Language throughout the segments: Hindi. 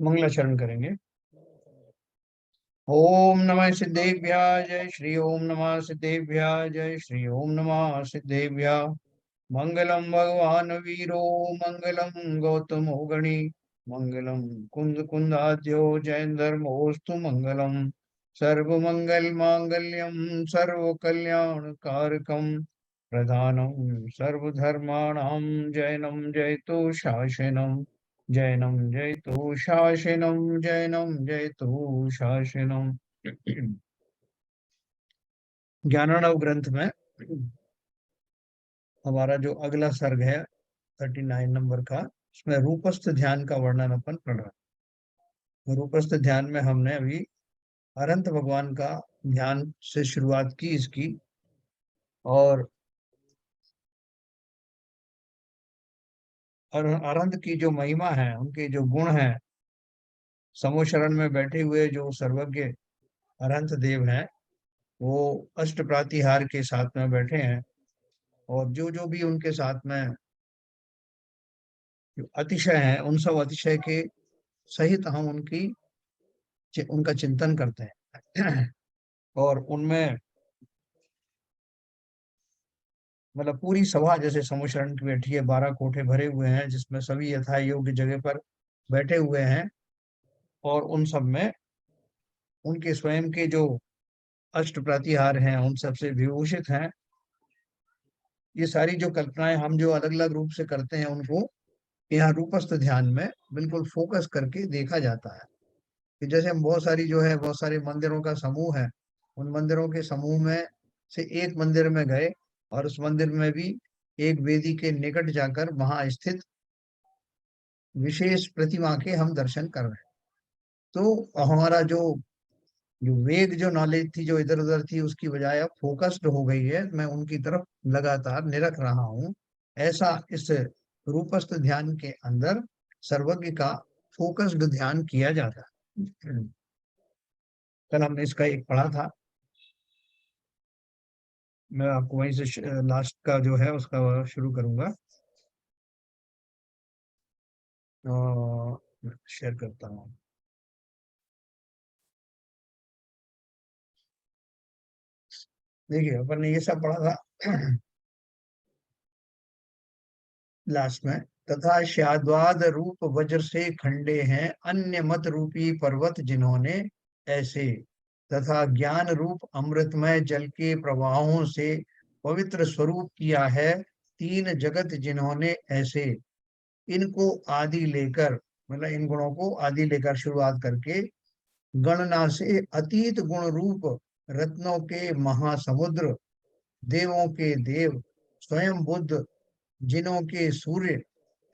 मंगलाचरण करेंगे। ओम नमः सिद्धेभ्याय जय श्री ओम नमः सिद्धेभ्याय जय श्री ओम नमः सिद्धेभ्याय। मंगलम भगवान वीरो मंगलम गौतमो गणी मंगलम कुंद कुंदाद्यो जयंधर्मोस्तु मंगलम। सर्व मंगल मांगल्यम सर्व कल्याण कारकम प्रधानम सर्वधर्माणां जैनम जयतु शासनम। जैनम जयतु शासनम जैनम जयतु शासनम। ज्ञानार्णव ग्रंथ में हमारा जो अगला सर्ग है 39 नंबर का, उसमें रूपस्थ ध्यान का वर्णन अपन पढ़ रहे हैं। रूपस्थ ध्यान में हमने अभी अनंत भगवान का ध्यान से शुरुआत की इसकी, और अनंत की जो महिमा है, उनके जो गुण हैं, समोशरण में बैठे हुए जो सर्वज्ञ अनंत देव हैं, वो अष्ट प्रातिहार के साथ में बैठे हैं, और जो जो भी उनके साथ में जो अतिशय हैं, उन सब अतिशय के सहित हम उनका चिंतन करते हैं। और उनमें मतलब पूरी सभा जैसे समुशरण की बैठी है, 12 कोठे भरे हुए हैं जिसमें सभी यथा योग्य जगह पर बैठे हुए हैं, और उन सब में उनके स्वयं के जो अष्ट प्रतिहार हैं उन सबसे विभूषित हैं। ये सारी जो कल्पनाएं हम जो अलग अलग रूप से करते हैं, उनको यहाँ रूपस्थ ध्यान में बिल्कुल फोकस करके देखा जाता है। कि जैसे हम बहुत सारी जो है, बहुत सारे मंदिरों का समूह है, उन मंदिरों के समूह में से एक मंदिर में गए, और उस मंदिर में भी एक वेदी के निकट जाकर वहां स्थित विशेष प्रतिमा के हम दर्शन कर रहे हैं। तो हमारा जो जो वेग जो नॉलेज थी जो इधर उधर थी, उसकी बजाय अब फोकस्ड हो गई है, मैं उनकी तरफ लगातार निरख रहा हूँ। ऐसा इस रूपस्थ ध्यान के अंदर सर्वज्ञ का फोकस्ड ध्यान किया जाता है। कल हमने इसका एक पढ़ा था, मैं आपको वहीं से लास्ट का जो है उसका शुरू करूंगा, शेयर करता हूँ। देखिए अपन ने ये सब पढ़ा था लास्ट में। तथा शाद्वाद रूप वज्र से खंडे हैं अन्य मत रूपी पर्वत जिन्होंने ऐसे। तथा ज्ञान रूप अमृतमय जल के प्रवाहों से पवित्र स्वरूप किया है तीन जगत जिन्होंने ऐसे। इनको आदि लेकर, मतलब इन गुणों को आदि लेकर शुरुआत करके, गणना से अतीत गुण रूप रत्नों के महासमुद्र, देवों के देव स्वयं बुद्ध जिनों के सूर्य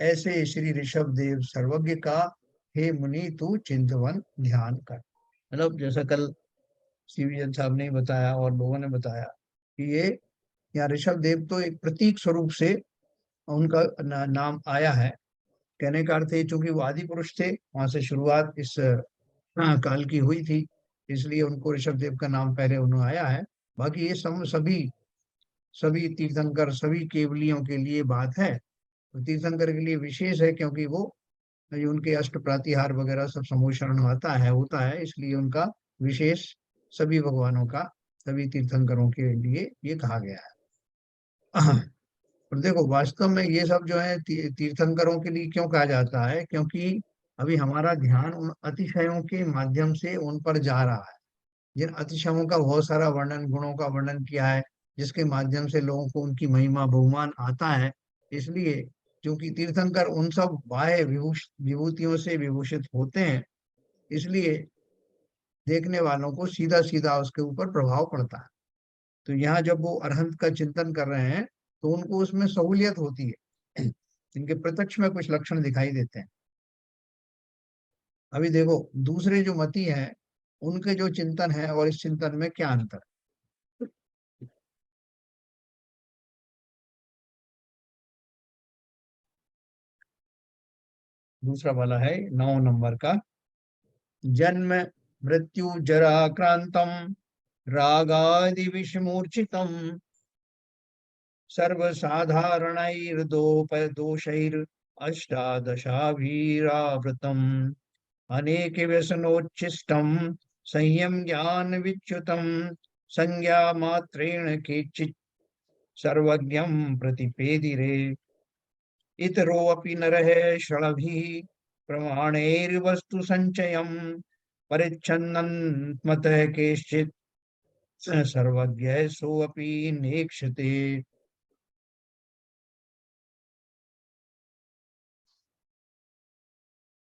ऐसे श्री ऋषभ देव सर्वज्ञ का हे मुनि तू चिंतवन ध्यान कर। मतलब जैसा कल सीवीएन साहब ने बताया और लोगों ने बताया कि ये यहाँ ऋषभ देव तो एक प्रतीक स्वरूप से उनका नाम आया है। कहने का अर्थ है चूंकि वो आदि पुरुष थे, वहां से शुरुआत इस काल की हुई थी, इसलिए उनको ऋषभ देव का नाम पहले उन्होंने आया है। बाकी ये सभी सभी तीर्थंकर सभी केवलियों के लिए बात है। तो तीर्थंकर के लिए विशेष है, क्योंकि वो ये उनके अष्ट प्रातिहार वगैरह सब समूचरण होता है, इसलिए उनका विशेष सभी भगवानों का सभी तीर्थंकरों के लिए ये कहा गया है। और देखो वास्तव में ये सब जो है तीर्थंकरों के लिए क्यों कहा जाता है, क्योंकि अभी हमारा ध्यान उन अतिशयों के माध्यम से उन पर जा रहा है, जिन अतिशयों का बहुत सारा वर्णन, गुणों का वर्णन किया है, जिसके माध्यम से लोगों को उनकी महिमा बहुमान आता है। इसलिए क्योंकि तीर्थंकर उन सब बाह्य विभूतियों से विभूषित होते हैं, इसलिए देखने वालों को सीधा सीधा उसके ऊपर प्रभाव पड़ता है। तो यहाँ जब वो अरहंत का चिंतन कर रहे हैं, तो उनको उसमें सहूलियत होती है। इनके प्रत्यक्ष में कुछ लक्षण दिखाई देते हैं। अभी देखो दूसरे जो मती हैं, उनके जो चिंतन है और इस चिंतन में क्या अंतर है। दूसरा वाला है 9 नंबर का। जन्म मृत्यु जरा क्रांतम रागादि विषमूर्छितम सर्वसाधारणैर्दोषैर् अष्टादशाभिरावृतम् अनेक व्यसनोच्छिष्टम संयम ज्ञान विच्युतम संज्ञा मात्रेण केचित् सर्वज्ञं प्रतिपेदिरे इतरोऽपि नरः षडभिः प्रमाणैर्वस्तु संचयम् परिच्छन्नन्मतः केश्चित् सर्वज्ञः सोऽपि नेक्षते।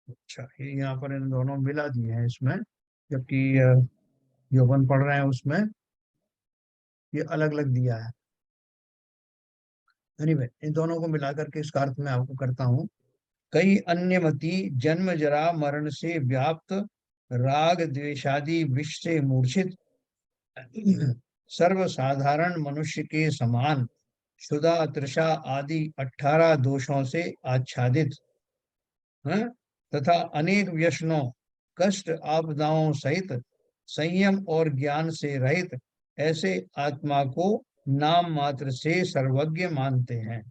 अच्छा, ये यहाँ पर इन दोनों मिला दिए हैं इसमें, जबकि जो अपन पढ़ रहे हैं उसमें ये अलग अलग दिया है। एनीवे, इन दोनों को मिलाकर के इसका अर्थ मैं आपको करता हूँ। कई अन्य मति जन्म जरा मरण से व्याप्त राग द्वेषादि विष से मूर्छित सर्वसाधारण मनुष्य के समान क्षुधा तृषा आदि 18 दोषों से आच्छादित हैं, तथा अनेक व्यसनों कष्ट आपदाओं सहित संयम और ज्ञान से रहित ऐसे आत्मा को नाम मात्र से सर्वज्ञ मानते हैं।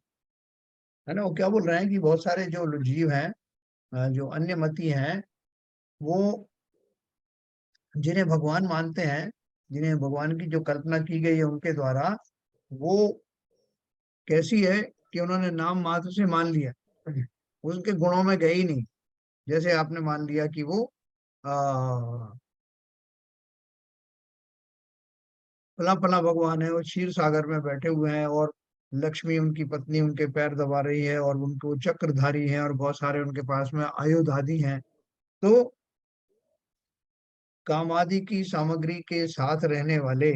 है ना, वो क्या बोल रहे हैं कि बहुत सारे जो जीव हैं, जो अन्य मति हैं, वो जिन्हें भगवान मानते हैं, जिन्हें भगवान की जो कल्पना की गई है उनके द्वारा, वो कैसी है कि उन्होंने नाम मात्र से मान लिया, उनके गुणों में गए ही नहीं। जैसे आपने मान लिया कि वो आ, फला फला भगवान है, वो क्षीर सागर में बैठे हुए हैं और लक्ष्मी उनकी पत्नी उनके पैर दबा रही है और उनको चक्रधारी हैं और बहुत सारे उनके पास में आयुध आदि हैं। तो कामादि की सामग्री के साथ रहने वाले,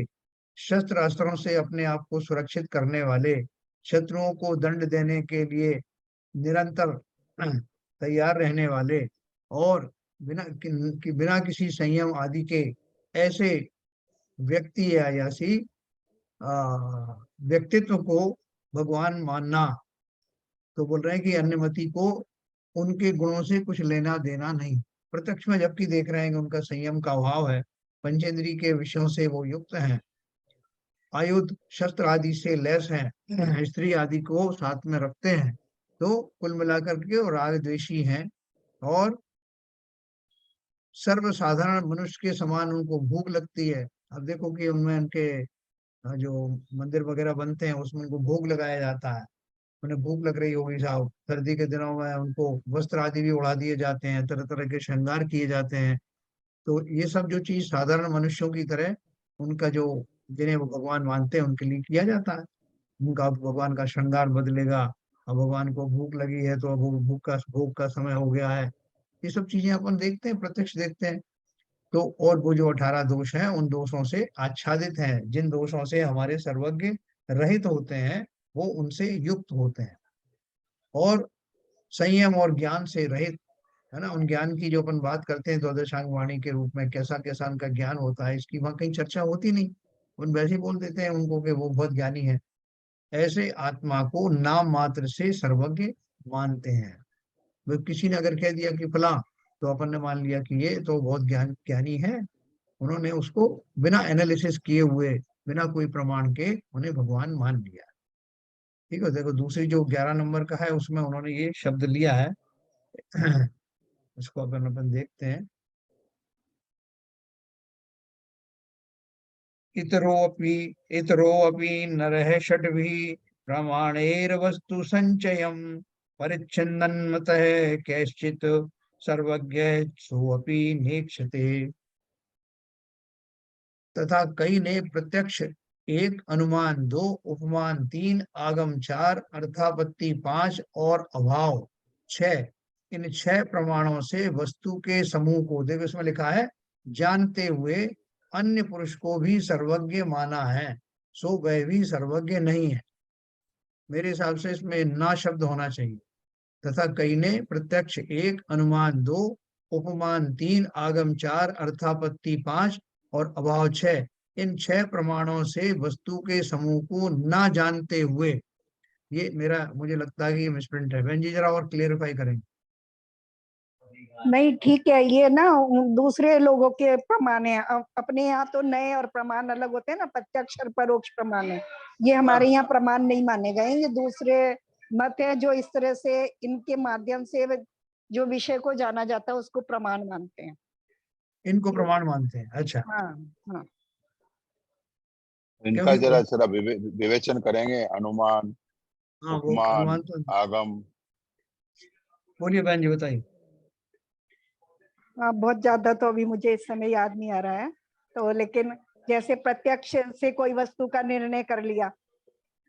शस्त्र अस्त्रों से अपने आप को सुरक्षित करने वाले, शत्रुओं को दंड देने के लिए निरंतर तैयार रहने वाले, और बिना किसी संयम आदि के ऐसे व्यक्ति या ऐसी व्यक्तित्व को भगवान मानना, तो बोल रहे हैं कि अन्यमति को उनके गुणों से कुछ लेना देना नहीं। प्रत्यक्ष में जबकि देख रहे हैं कि उनका संयम का अभाव है, पंचेंद्रिय के विषयों से वो युक्त हैं, आयुध शस्त्र आदि से लैस हैं, स्त्री आदि को साथ में रखते हैं, तो कुल मिलाकर के वो राग द्वेषी हैं और सर्वसाधारण मनुष्य के समान उनको भूख लगती है। अब देखो कि उनमें उनके जो मंदिर वगैरह बनते हैं उसमें उनको भोग लगाया जाता है। उन्हें भूख लग रही होगी साहब, सर्दी के दिनों में उनको वस्त्र आदि भी उड़ा दिए जाते हैं, तरह तरह के श्रृंगार किए जाते हैं। तो ये सब जो चीज साधारण मनुष्यों की तरह उनका जो, जिन्हें वो भगवान मानते हैं उनके लिए किया जाता है। उनका भगवान का श्रृंगार बदलेगा, अब भगवान को भूख लगी है तो अब वो भूख का समय हो गया है। ये सब चीजें अपन देखते हैं, प्रत्यक्ष देखते हैं। तो और वो जो 18 दोष हैं उन दोषों से आच्छादित हैं, जिन दोषों से हमारे सर्वज्ञ रहित होते हैं, वो उनसे युक्त होते हैं। और संयम और ज्ञान से रहित, है ना, उन ज्ञान की जो अपन बात करते हैं द्वादशांग वाणी के रूप में, कैसा कैसा उनका ज्ञान होता है, इसकी वहां कहीं चर्चा होती नहीं। उन वैसे ही बोल देते हैं उनको कि वो बहुत ज्ञानी है। ऐसे आत्मा को नाम मात्र से सर्वज्ञ मानते हैं। वो किसी ने अगर कह दिया कि फला, तो अपन ने मान लिया कि ये तो बहुत ज्ञानी है। उन्होंने उसको बिना एनालिसिस किए हुए, बिना कोई प्रमाण के उन्हें भगवान मान लिया। ठीक है, देखो दूसरी जो 11 नंबर का है उसमें उन्होंने ये शब्द लिया है। उसको अपन देखते हैं। इतरोऽपि इतरोऽपि नरः षड्भिः प्रमाणैर्वस्तु संचयम् परिच्छिन्नन्मतः कैश्चित् सर्वज्ञः सोऽपि नेक्षते। तथा कई ने प्रत्यक्ष एक, अनुमान दो, उपमान तीन, आगम चार, अर्थापत्ति पांच और अभाव छह, इन छह प्रमाणों से वस्तु के समूह को, देखो इसमें लिखा है, जानते हुए अन्य पुरुष को भी सर्वज्ञ माना है, सो वह भी सर्वज्ञ नहीं है। मेरे हिसाब से इसमें ना शब्द होना चाहिए। तथा कई ने प्रत्यक्ष एक, अनुमान दो, उपमान तीन, आगम चार, अर्थापत्ति पांच और अभाव छह, इन छह प्रमाणों से वस्तु के समूह को ना जानते हुए, ये मेरा मुझे लगता है कि ये मिसप्रिंट है। बहन जी जरा और क्लियरिफाई करेंगे। नहीं ठीक है, ये ना दूसरे लोगों के प्रमाण है, अपने यहाँ तो नए और प्रमाण अलग होते हैं ना, प्रत्यक्ष और परोक्ष प्रमाण है। ये हमारे यहाँ प्रमाण नहीं माने गए, ये दूसरे मत है जो इस तरह से इनके माध्यम से जो विषय को जाना जाता है उसको प्रमाण मानते हैं। इनको प्रमाण मानते हैं, अच्छा। हाँ हाँ इनका क्योंकि जरा जरा विवेचन करेंगे। अनुमान, हाँ, वो उपमान, अनुमान तो, आगम। बोलिए बहन जी, बताइए। हाँ, बहुत ज्यादा तो अभी मुझे इस समय याद नहीं आ रहा है, तो लेकिन जैसे प्रत्यक्ष से कोई वस्तु का निर्णय कर लिया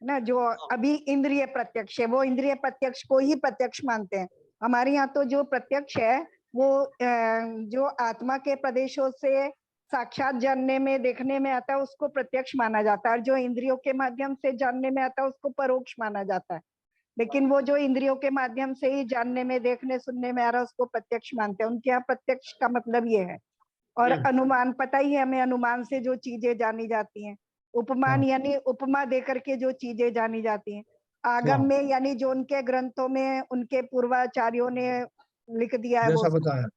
ना, जो अभी इंद्रिय प्रत्यक्ष है वो इंद्रिय प्रत्यक्ष को ही प्रत्यक्ष मानते हैं। हमारे यहाँ तो जो प्रत्यक्ष है वो जो आत्मा के प्रदेशों से साक्षात जानने में देखने में आता है उसको प्रत्यक्ष माना जाता है, और जो इंद्रियों के माध्यम से जानने में आता है उसको परोक्ष माना जाता है। लेकिन वो जो इंद्रियों के माध्यम से ही जानने में देखने सुनने में आ रहा है उसको प्रत्यक्ष मानते हैं। उनके यहाँ प्रत्यक्ष का मतलब ये है। और अनुमान, पता ही है हमें, अनुमान से जो चीजें जानी जाती हैं। उपमान हाँ, यानी उपमा देकर के जो चीजें जानी जाती हैं। आगम हाँ, में यानी जो उनके ग्रंथों में उनके पूर्वाचार्यों ने लिख दिया है वो जैसा बताया।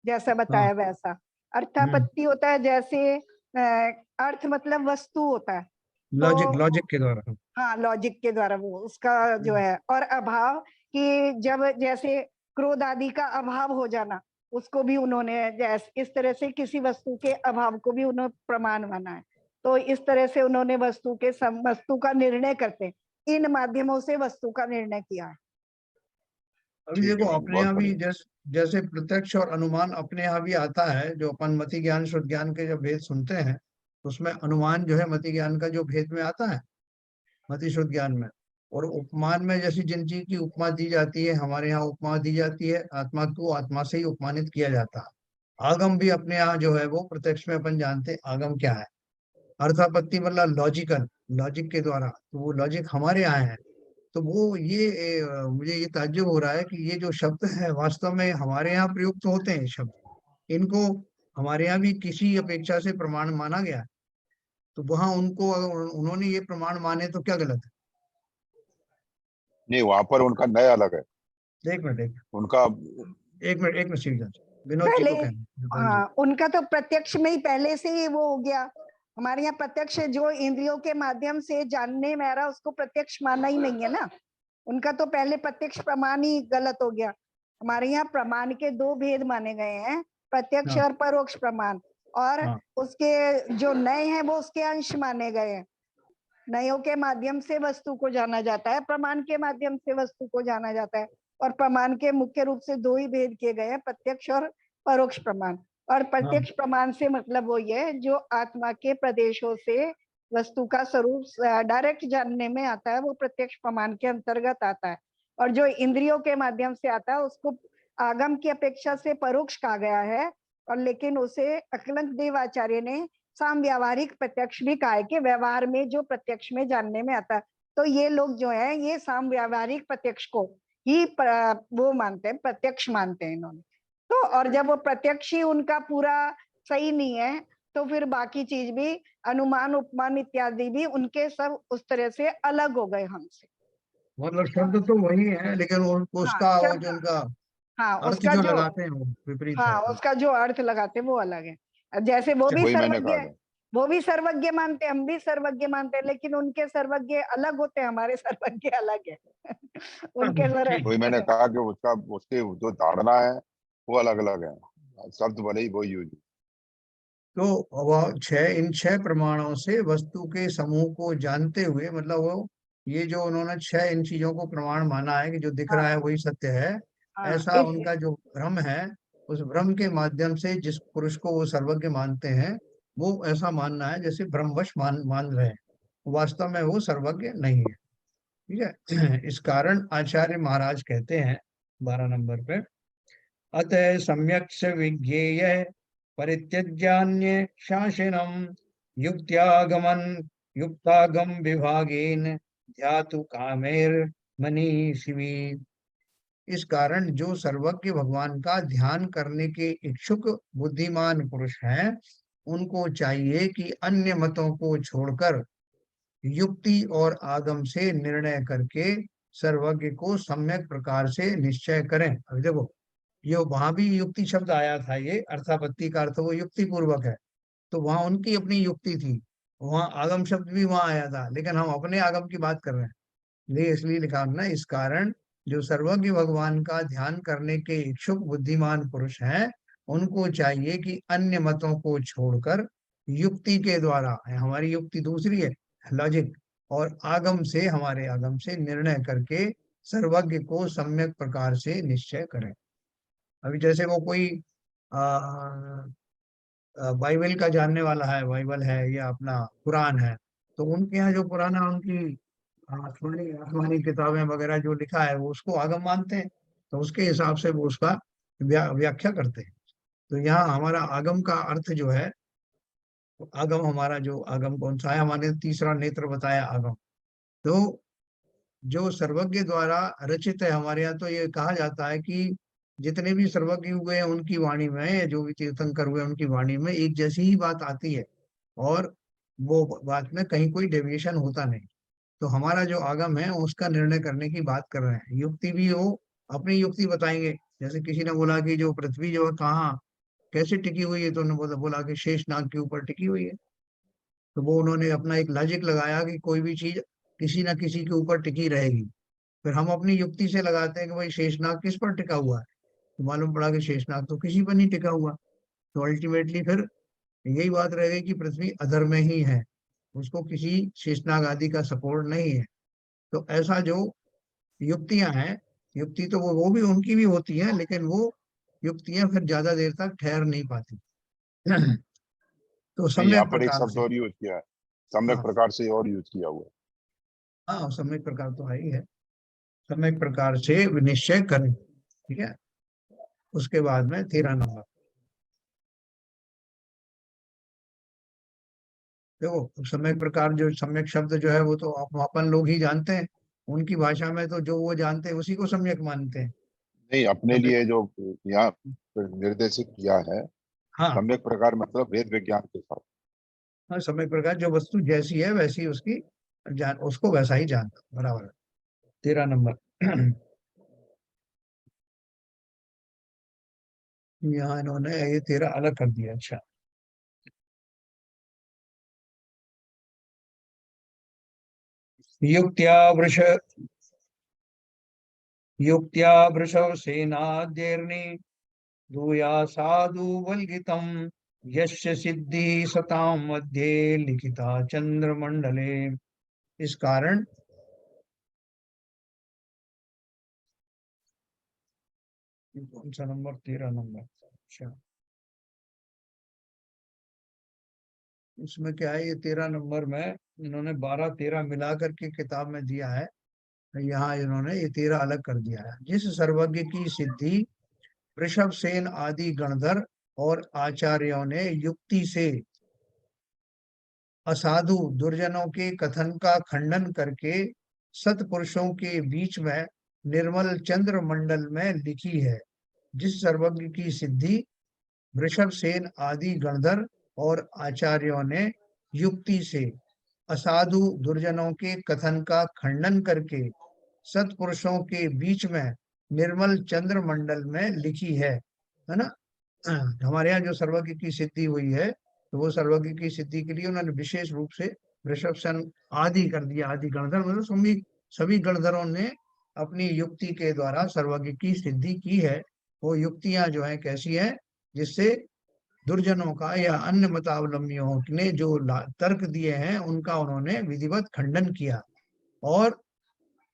जैसा हाँ, बताया वैसा। अर्थापत्ति होता है जैसे अर्थ मतलब वस्तु होता है, लॉजिक, तो लॉजिक के द्वारा। हाँ लॉजिक के द्वारा वो उसका जो है। और अभाव कि जब जैसे क्रोध आदि का अभाव हो जाना, उसको भी उन्होंने जैसे इस तरह से किसी वस्तु के अभाव को भी उन्होंने प्रमाण माना है। तो इस तरह से उन्होंने वस्तु का निर्णय करते, इन माध्यमों से वस्तु का निर्णय किया है। अभी ठीक देखो, है मैम, अपने बहुत यहाँ भी बढ़िया। जैसे प्रत्यक्ष और अनुमान अपने यहाँ भी आता है। जो अपन मति ज्ञान शुद्ध ज्ञान के जब भेद सुनते हैं, उसमें अनुमान जो है मति ज्ञान का जो भेद में आता है, मति शुद्ध ज्ञान में। और उपमान में जैसी जिन चीज की उपमा दी जाती है, हमारे यहाँ उपमा दी जाती है, आत्मा को आत्मा से ही उपमानित किया जाता है। आगम भी अपने यहाँ जो है वो प्रत्यक्ष में अपन जानते हैं आगम क्या है। अर्थापत्ति मतलब लॉजिकल, लॉजिक के द्वारा, तो वो लॉजिक हमारे यहाँ है। तो वो ये मुझे ये ताज्जुब हो रहा है कि ये जो शब्द है वास्तव में हमारे यहाँ प्रयुक्त होते हैं शब्द, इनको हमारे यहाँ भी किसी अपेक्षा से प्रमाण माना गया है। तो वहां उनको, अगर उन्होंने ये प्रमाण माने तो क्या गलत नहीं, वहां पर उनका नया अलग है। है? एक मिनट, उनका एक मिनट श्रीजात जी, विनोद जी पहले, को कहना है, बहन जी। हाँ उनका तो प्रत्यक्ष में ही पहले से ही वो हो गया। हमारे यहाँ प्रत्यक्ष जो इंद्रियों के माध्यम से जानने में आ रहा उसको प्रत्यक्ष माना ही नहीं है ना। उनका तो पहले प्रत्यक्ष प्रमाण ही गलत हो गया। हमारे यहाँ प्रमाण के दो भेद माने गए हैं, प्रत्यक्ष हाँ, और परोक्ष प्रमाण। और हाँ, उसके जो नए हैं वो उसके अंश माने गए हैं। नयों के माध्यम से वस्तु को जाना जाता है, प्रमाण के माध्यम से वस्तु को जाना जाता है। और प्रमाण के मुख्य रूप से दो ही भेद किए गए हैं, प्रत्यक्ष और परोक्ष प्रमाण। और हाँ, प्रत्यक्ष प्रमाण से मतलब वो ये है जो आत्मा के प्रदेशों से वस्तु का स्वरूप डायरेक्ट जानने में आता है, वो प्रत्यक्ष प्रमाण के अंतर्गत आता है। और जो इंद्रियों के माध्यम से आता है उसको आगम की अपेक्षा से परोक्ष कहा गया है। और लेकिन उसे अकलंक देवाचार्य ने साम व्यावहारिक प्रत्यक्ष भी कहा है कि व्यवहार में जो प्रत्यक्ष में जानने में आता है। तो ये लोग जो है ये साम व्यावहारिक प्रत्यक्ष को ही वो मानते हैं, प्रत्यक्ष मानते हैं इन्होंने। तो और जब वो प्रत्यक्ष ही उनका पूरा सही नहीं है तो फिर बाकी चीज भी, अनुमान उपमान इत्यादि भी उनके सब उस तरह से अलग हो गए हमसे। मतलब शब्द तो वही है, लेकिन हाँ उसका वो जो शब्द, उनका हाँ अर्थ उसका जो जो, लगाते हैं वो विपरीत है। हाँ उसका जो अर्थ लगाते हैं वो अलग है। अब जैसे वही मैंने कहा था। वो भी सर्वज्ञ मानते हैं, हम भी सर्वज्ञ मानते हैं, लेकिन उनके सर्वज्ञ अलग होते हैं, हमारे सर्वज्ञ अलग है। उनके ठीक। वही मैंने कहा कि उसका उसकी जो धारणा है वो अलग अलग है। शब्द भले ही वो यूज। तो वह इन छह प्रमाणों से वस्तु के समूह को जानते हुए, मतलब वो ये जो उन्होंने छह इन चीजों को प्रमाण माना है कि जो दिख रहा है हाँ वही सत्य है, हाँ ऐसा इस उनका जो भ्रम है, उस भ्रम के माध्यम से जिस पुरुष को वो सर्वज्ञ मानते हैं, वो ऐसा मानना है जैसे भ्रमवश मान रहे हैं। वास्तव में वो सर्वज्ञ नहीं है। ठीक है। इस कारण आचार्य महाराज कहते हैं 12 नंबर पे, अतः सम्यक् स विज्ञेय परित्यज्यान्य शासनम युक्त्यागमन युक्तागम विभागेन ध्यातु कामेर मनीषिवी। इस कारण जो सर्वज्ञ भगवान का ध्यान करने के इच्छुक बुद्धिमान पुरुष हैं, उनको चाहिए कि अन्य मतों को छोड़कर युक्ति और आगम से निर्णय करके सर्वज्ञ को सम्यक प्रकार से निश्चय करें। अभी देखो, ये वहां भी युक्ति शब्द आया था, ये अर्थापत्ति का अर्थ वो युक्ति पूर्वक है। तो वहां उनकी अपनी युक्ति थी, वहां आगम शब्द भी वहां आया था, लेकिन हम अपने आगम की बात कर रहे हैं। इसलिए लिखा ना, इस कारण जो सर्वज्ञ भगवान का ध्यान करने के इच्छुक बुद्धिमान पुरुष हैं, उनको चाहिए कि अन्य मतों को छोड़कर युक्ति के द्वारा, हमारी युक्ति दूसरी है, लॉजिक, और आगम से, हमारे आगम से निर्णय करके सर्वज्ञ को सम्यक प्रकार से निश्चय करें। अभी जैसे वो कोई बाइबल का जानने वाला है, बाइबल है या अपना कुरान है, तो उनके यहाँ जो पुराना उनकी आसमानी आसमानी किताबें वगैरह जो लिखा है वो उसको आगम मानते हैं, तो उसके हिसाब से वो उसका व्याख्या करते हैं। तो यहाँ हमारा आगम का अर्थ जो है, तो आगम, हमारा जो आगम कौन सा है, हमारे तीसरा नेत्र बताया आगम, तो जो सर्वज्ञ द्वारा रचित है। हमारे यहाँ तो ये कहा जाता है कि जितने भी सर्वज्ञ हुए हैं उनकी वाणी में, जो भी तीर्थंकर हुए हैं उनकी वाणी में एक जैसी ही बात आती है, और वो बात में कहीं कोई डेविएशन होता नहीं। तो हमारा जो आगम है उसका निर्णय करने की बात कर रहे हैं। युक्ति भी वो अपनी युक्ति बताएंगे। जैसे किसी ने बोला कि जो पृथ्वी जो है कहाँ कैसे टिकी हुई है, तो उन्होंने बोला कि शेषनाग के ऊपर टिकी हुई है। तो वो उन्होंने अपना एक लॉजिक लगाया कि कोई भी चीज किसी ना किसी के ऊपर टिकी रहेगी। फिर हम अपनी युक्ति से लगाते हैं कि भाई शेषनाग किस पर टिका हुआ है, तो मालूम पड़ा कि शेषनाग तो किसी पर नहीं टिका हुआ। तो अल्टीमेटली फिर यही बात रह गई कि पृथ्वी अधर में ही है, उसको किसी शेषनाग आदि का सपोर्ट नहीं है। तो ऐसा जो युक्तियां हैं, युक्ति तो वो भी उनकी भी होती है, लेकिन वो युक्तियां फिर ज्यादा देर तक ठहर नहीं पाती। तो नहीं, यहाँ सम्यक पर एक प्रकार शब्द से, और यूज किया है, सम्यक हाँ प्रकार से और यूज किया हुआ है। हाँ, सम्यक प्रकार तो है ही है। सम्यक प्रकार से निश्चय करें, ठीक है। उसके बाद में 13 नंबर देखो, सम्यक प्रकार, जो सम्यक शब्द जो है वो तो अपन लोग ही जानते हैं। उनकी भाषा में तो जो वो जानते हैं उसी को सम्यक मानते हैं। नहीं, अपने सम्यक, लिए जो यहाँ पर निर्देशित किया है, हाँ सम्यक प्रकार मतलब वेद विज्ञान के साथ। हाँ, सम्यक प्रकार जो वस्तु जैसी है वैसी उसकी जान, उसको वैसा ही जानता, बराबर है। 13 नंबर यहाँ इन्होंने ये 13 अलग कर दिया। अच्छा, युक्त्या वृष युक्त्या वृषभ सेनाद्यर्नि दूया साधु वल्गितम यस्य सिद्धि सताम मध्ये लिखिता चंद्रमंडले। इस कारण, कौन सा नंबर, 13 नंबर। अच्छा, उसमें क्या है, ये 13 नंबर में इन्होंने 12 13 मिला करके किताब में दिया है। यहाँ इन्होंने ये 13 अलग कर दिया है। जिस सर्वज्ञ की सिद्धि वृषभ सेन आदि गणधर और आचार्यों ने युक्ति से असाधु दुर्जनों के कथन का खंडन करके सत्पुरुषों के बीच में निर्मल चंद्र मंडल में लिखी है। जिस सर्वज्ञ की सिद्धि वृषभ सेन आदि गणधर और आचार्यों ने युक्ति से असाधु दुर्जनों के कथन का खंडन करके सत्पुरुषों के बीच में निर्मल चंद्र मंडल में लिखी है ना। हमारे यहाँ जो सर्वज्ञ की सिद्धि हुई है, तो वो सर्वज्ञ की सिद्धि के लिए उन्होंने विशेष रूप से ऋषभ सन आदि कर दिया। आदि गणधर मतलब सभी सभी गणधरों ने अपनी युक्ति के द्वारा सर्वज्ञ की सिद्धि की है। वो युक्तियां जो है कैसी है, जिससे दुर्जनों का या अन्य मतावलंबियों ने जो तर्क दिए हैं उनका उन्होंने विधिवत खंडन किया। और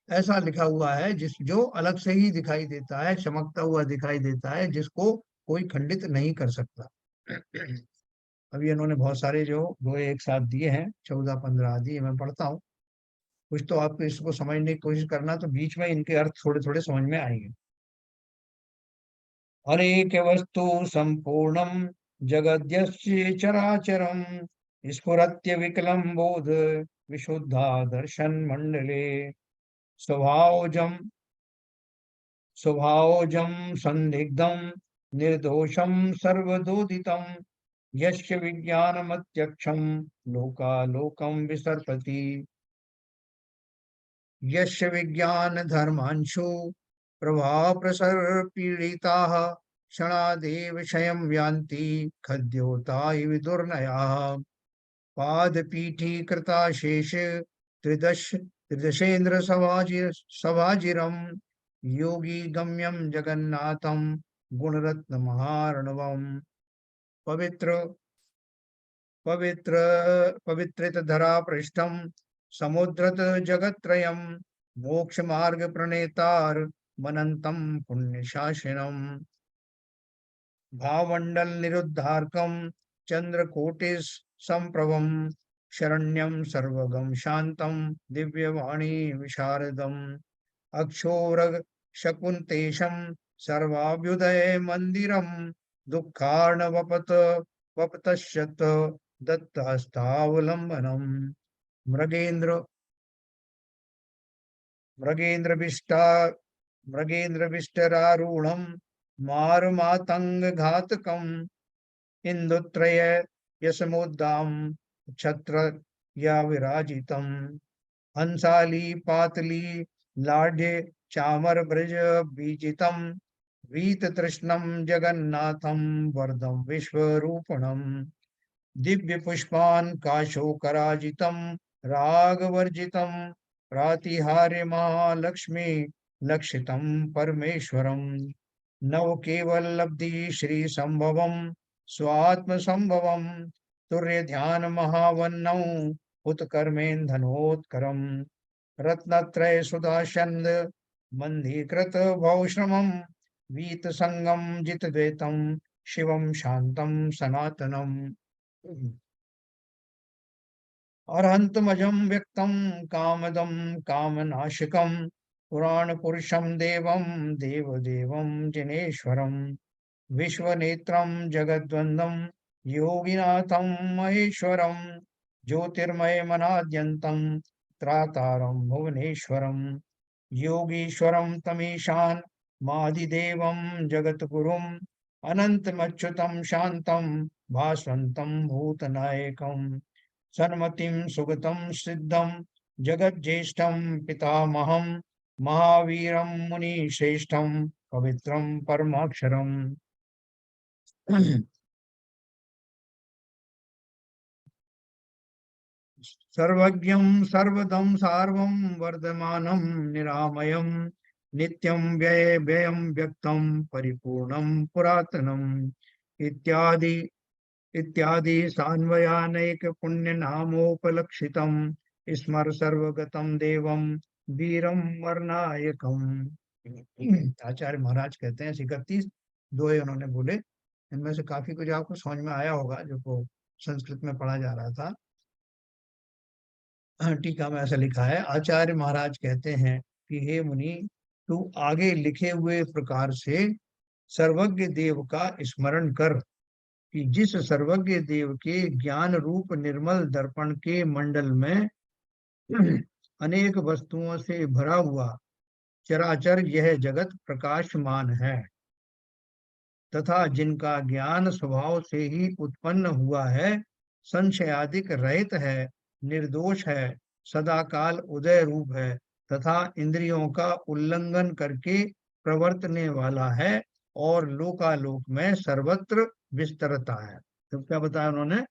ऐसा लिखा हुआ है जिस जो अलग से ही दिखाई देता है, चमकता हुआ दिखाई देता है, जिसको कोई खंडित नहीं कर सकता। अभी इन्होंने बहुत सारे जो दो एक साथ दिए हैं, 14 15 आदि, मैं पढ़ता हूँ। कुछ तो आपको इसको समझने की कोशिश करना, तो बीच में इनके अर्थ थोड़े थोड़े समझ में आएंगे। अनेक वस्तु संपूर्णम जगद्यस्य चराचरम स्फुरत्य विकलम बोध विशुद्धा दर्शन मंडले स्वभावजम स्वभावजम संदिग्धम निर्दोषम सर्वदोदितम यस्य विज्ञानमत्यक्षम लोकालोकम विसर्पति यस्य विज्ञान धर्मांशु प्रभाव प्रसर पीड़िताः क्षणादेव क्षयं यान्ति खद्योता इव दुर्नयाः पादपीठी कृता शेष त्रिदश त्रिदशेन्द्र सभाजिरम योगी गम्यम जगन्नाथम गुणरत्न महार्णवम पवित्र पवित्र पवित्रित धरा पृष्ठम समुद्रत जगत्त्रयम मोक्ष मार्ग प्रणेतार मनंतम पुण्य शासनम भावमंडल निरुद्धारकम चंद्रकोटिस संप्रभम शरण्यम सर्वगम शांतम दिव्यवाणी विशारदम अक्षोरग शकुंतेशम सर्वाभ्युदय मंदिरम दुःखार्णवपत वपतश्यत दत्तहस्तावलंबनम मृगेन्द्र मृगेन्द्रविष्टा मृगेन्द्रविष्टरारूढ़म मारुमातंग घातकम इंदुत्रय यशमुद्दाम छत्र या विराजितम हंसाली पातली लाढ्य चामर ब्रज बीजितम वीत तृष्णम जगन्नाथम वरदम विश्वरूपणम दिव्य पुष्पान काशोकराजितम रागवर्जितम प्रातिहार्य महालक्ष्मी लक्षितम परमेश्वरम नव केवल लब्धि श्री संभवम स्वात्म संभवम तुर्य ध्यान महावन्नौ उत्कर्मेन्धनोत्करम रत्नत्रय सुदाशंद मंदीकृत भौश्रमम वीत संगम जित द्वैतम शिवम शांतम सनातनम अरहंतमजं व्यक्तं कामदं कामनाशकं पुराण पुरुषं देवं देवदेवं जिनेश्वरं विश्वनेत्रं जगद्वंदं योगिनाथं महेश्वरं ज्योतिर्मयमनाद्यन्तं त्रातारं भुवनेश्वरं योगीश्वरं तमीशान मादिदेवं जगद्गुरुं अनंतमच्युतं शांतं भास्वन्तं भूतनायकं सन्मतिं सुगतं सिद्धं जगज्जेष्ठं पितामहं महावीरं मुनिश्रेष्ठं पवित्रं परमाक्षरम् सर्वज्ञं सर्वदं सार्वं वर्धमानं निरामयं नित्यं व्ययं व्यक्तं परिपूर्णं पुरातनम् इत्यादि इत्यादि सान्वयानेक पुण्य नामोपलक्षितम स्मर सर्वगतम देवम वीरम वर्णायकम। आचार्य महाराज कहते हैं 31 दोहे उन्होंने बोले, इनमें से काफी कुछ आपको समझ में आया होगा जो को संस्कृत में पढ़ा जा रहा था। टीका में ऐसा लिखा है, आचार्य महाराज कहते हैं कि हे मुनि, तू आगे लिखे हुए प्रकार से सर्वज्ञ देव का स्मरण कर कि जिस सर्वज्ञ देव के ज्ञान रूप निर्मल दर्पण के मंडल में अनेक वस्तुओं से भरा हुआ चराचर यह जगत प्रकाशमान है तथा जिनका ज्ञान स्वभाव से ही उत्पन्न हुआ है, संशयादिक रहित है, निर्दोष है, सदाकाल उदय रूप है तथा इंद्रियों का उल्लंघन करके प्रवर्तने वाला है और लोकालोक में सर्वत्र विस्तरता है। तो क्या बताया उन्होंने